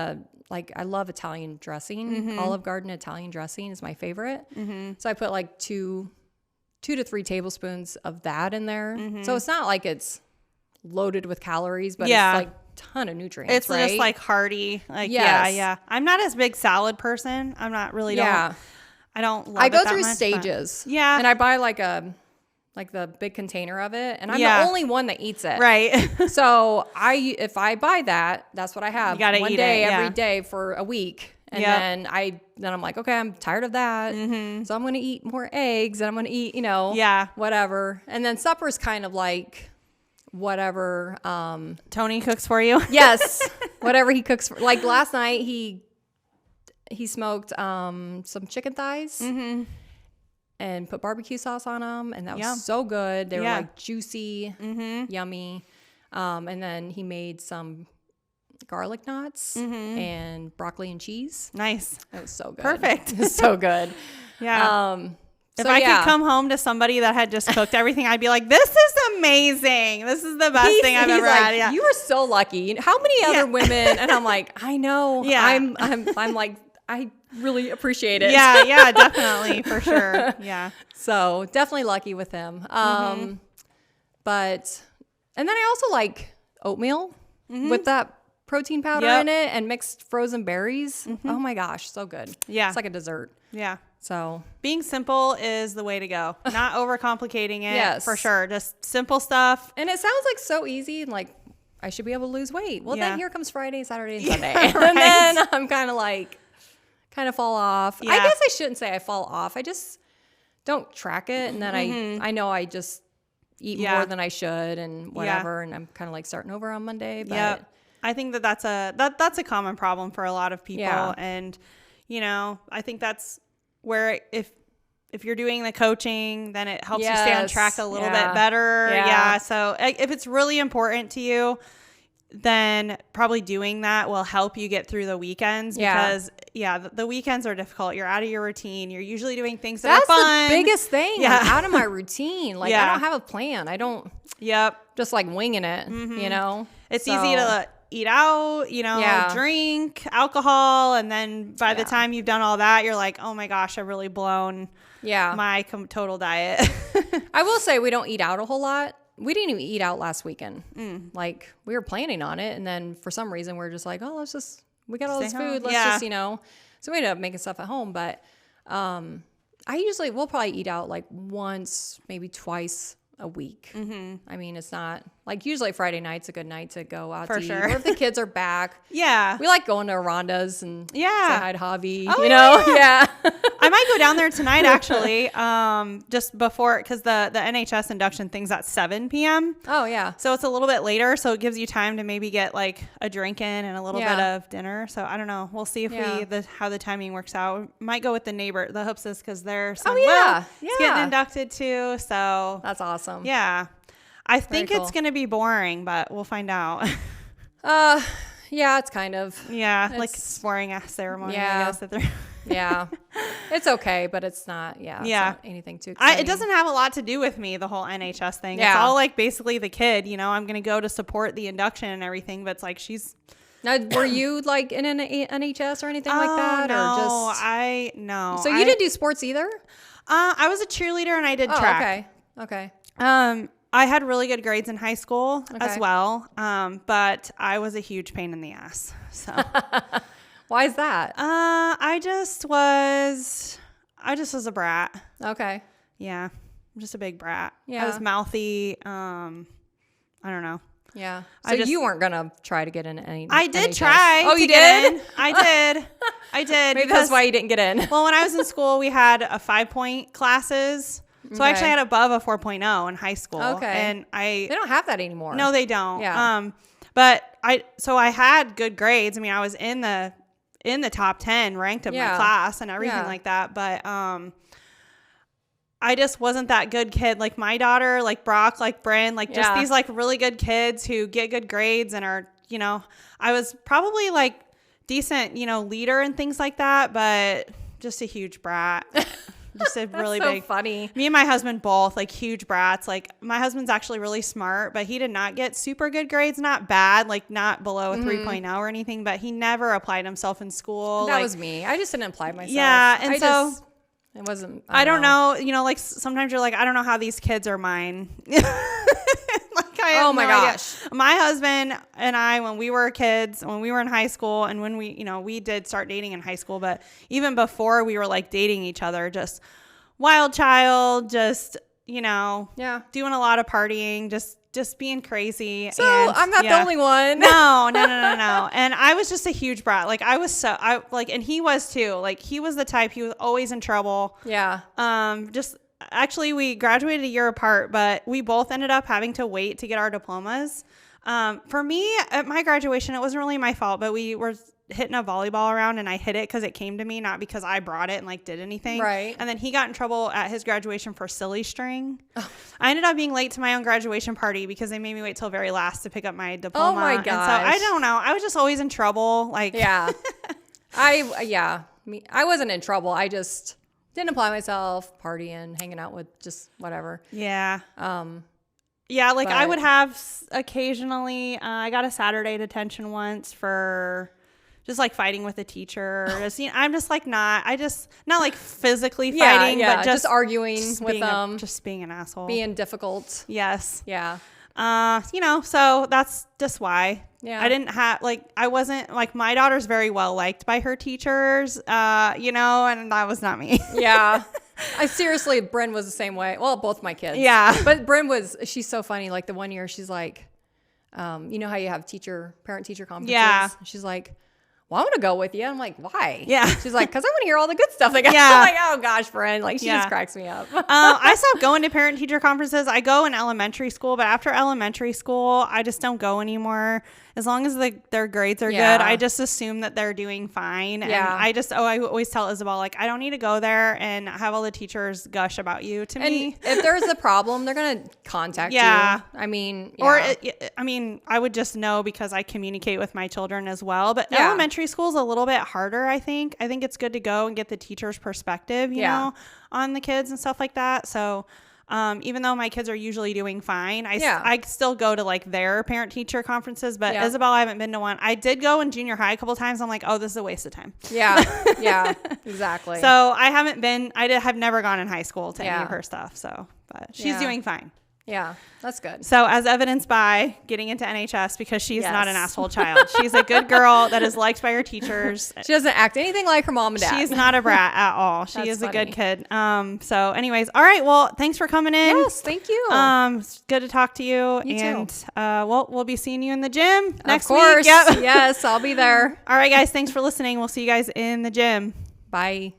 I love Italian dressing. Olive Garden Italian dressing is my favorite. So I put like 2 to 3 tablespoons of that in there. So it's not like it's loaded with calories, but it's like ton of nutrients. It's just like hearty. Like yeah. I'm not as big salad person. I'm not really I don't love I go it that through much, stages. Yeah. And I buy like the big container of it, and I'm the only one that eats it. Right. So if I buy that, that's what I have. You gotta one eat day it, every day for a week. And then I'm like, okay, I'm tired of that. So I'm going to eat more eggs, and I'm going to eat, whatever. And then supper's kind of like whatever Tony cooks for you. Yes. Whatever he cooks for. Like last night he smoked some chicken thighs and put barbecue sauce on them, and that was so good. They were like juicy, yummy. And then he made some garlic knots and broccoli and cheese. Nice. It was so good. Perfect. It was so good. Yeah. If I could come home to somebody that had just cooked everything, I'd be like, this is amazing. This is the best thing I've ever had. Yeah. You were so lucky. How many other women? And I'm like, I know. Yeah. I'm like, I really appreciate it. Yeah, definitely, for sure. Yeah. So definitely lucky with him. And then I also like oatmeal with that protein powder in it and mixed frozen berries. Oh my gosh, so good. Yeah. It's like a dessert. Yeah. So being simple is the way to go. Not overcomplicating it, for sure. Just simple stuff. And it sounds like so easy, and like I should be able to lose weight. Well, then here comes Friday, Saturday, and Sunday. Right. And then I'm kind of fall off. I guess I shouldn't say I fall off. I just don't track it, and then I know I just eat more than I should and whatever, and I'm kind of like starting over on Monday. But I think that's a common problem for a lot of people, and I think that's where if you're doing the coaching, then it helps you stay on track a little bit better. Yeah. So if it's really important to you, then probably doing that will help you get through the weekends because the weekends are difficult. You're out of your routine. You're usually doing things that are fun. That's the biggest thing. Yeah. I'm out of my routine. Like I don't have a plan. I don't just like winging it, you know? It's easy to eat out, drink alcohol. And then by the time you've done all that, you're like, oh my gosh, I've really blown my total diet. I will say we don't eat out a whole lot. We didn't even eat out last weekend. Like we were planning on it. And then for some reason we're just like, oh, we got all this food. Let's just, so we ended up making stuff at home. But we'll probably eat out like once, maybe twice a week. I mean, it's not like usually Friday night's a good night to go out to eat. Or if the kids are back. We like going to Rhonda's and say hi to Javi, I might go down there tonight actually, just before, because the NHS induction thing's at 7 p.m. So it's a little bit later, so it gives you time to maybe get like a drink in and a little bit of dinner. So I don't know, we'll see if how the timing works out. Might go with the neighbor, the Hoopses, because they're getting inducted too, so that's awesome. I think it's gonna be boring, but we'll find out. It's kind of like boring ass ceremony. I guess it's okay, but it's not it's not anything too exciting. It doesn't have a lot to do with me, the whole NHS thing. It's all like basically the kid, I'm gonna go to support the induction and everything, but it's like now, were you like in an NHS or anything like that? No. So you didn't do sports either? I was a cheerleader and I did track. Okay. I had really good grades in high school as well, but I was a huge pain in the ass. So why is that? I just was a brat. Okay. Yeah, I'm just a big brat. Yeah, I was mouthy. I don't know. Yeah. So you weren't gonna try to get in any? I did NHS. try. Oh, you did? I did. Maybe that's why you didn't get in. Well, when I was in school, we had a 5-point classes. So I actually had above a 4.0 in high school. Okay. And they don't have that anymore. No, they don't. Yeah. But I had good grades. I mean, I was in the top 10 ranked in my class and everything like that. But I just wasn't that good kid. Like my daughter, like Brock, like Bryn, like just these like really good kids who get good grades and are, I was probably like decent, leader and things like that, but just a huge brat. Just a really so big funny. Me and my husband both like huge brats. Like my husband's actually really smart, but he did not get super good grades. Not bad, like not below a 3.0 or anything, but he never applied himself in school. That was me. I just didn't apply myself. Yeah. And it wasn't, I don't know. Like sometimes you're like, I don't know how these kids are mine. Oh my gosh. Idea. My husband and I, when we were kids, when we were in high school and when we did start dating in high school, but even before we were like dating each other, just wild child, just, doing a lot of partying, just being crazy. So I'm not the only one. No. And I was just a huge brat. Like and he was too. Like he was the type, he was always in trouble. Yeah. Actually, we graduated a year apart, but we both ended up having to wait to get our diplomas. For me, at my graduation, it wasn't really my fault, but we were hitting a volleyball around and I hit it because it came to me, not because I brought it and like did anything. Right. And then he got in trouble at his graduation for silly string. Oh. I ended up being late to my own graduation party because they made me wait till very last to pick up my diploma. Oh my gosh. And so I don't know. I was just always in trouble. Like, yeah. I wasn't in trouble. I just didn't apply myself, partying, hanging out with just whatever. Yeah. Like I would have occasionally, I got a Saturday detention once for just like fighting with a teacher. I'm just like not like physically fighting, but just arguing with them. Just being an asshole. Being difficult. Yes. Yeah. So that's just why. Yeah. I didn't have I wasn't like, my daughter's very well liked by her teachers, and that was not me. Yeah. Seriously, Bryn was the same way. Well, both my kids. Yeah. But Bryn she's so funny. Like the one year she's like, you know how you have parent-teacher conferences? Yeah. She's like, well, I'm going to go with you. I'm like, why? Yeah. She's like, because I want to hear all the good stuff. Like, Yeah. I'm like, oh gosh, friend. Like, she just cracks me up. I stopped going to parent teacher conferences. I go in elementary school, but after elementary school, I just don't go anymore. As long as their grades are good, I just assume that they're doing fine. And I always tell Isabel, like, I don't need to go there and have all the teachers gush about you to me. If there's a problem, they're going to contact you. I mean, I would just know because I communicate with my children as well. But elementary school is a little bit harder, I think. I think it's good to go and get the teacher's perspective, you know, on the kids and stuff like that. So even though my kids are usually doing fine, I still go to like their parent teacher conferences, but Isabel, I haven't been to one. I did go in junior high a couple times. I'm like, oh, this is a waste of time. Yeah, exactly. So I have never gone in high school to any of her stuff. So, but she's doing fine. Yeah, that's good. So as evidenced by getting into NHS, because she's not an asshole child. She's a good girl that is liked by her teachers. She doesn't act anything like her mom and dad. She's not a brat at all. She is funny. A good kid. So anyways, all right. Well, thanks for coming in. Yes, thank you. It's good to talk to you. You too. We'll be seeing you in the gym next week. Of course. Yep. Yes, I'll be there. All right, guys. Thanks for listening. We'll see you guys in the gym. Bye.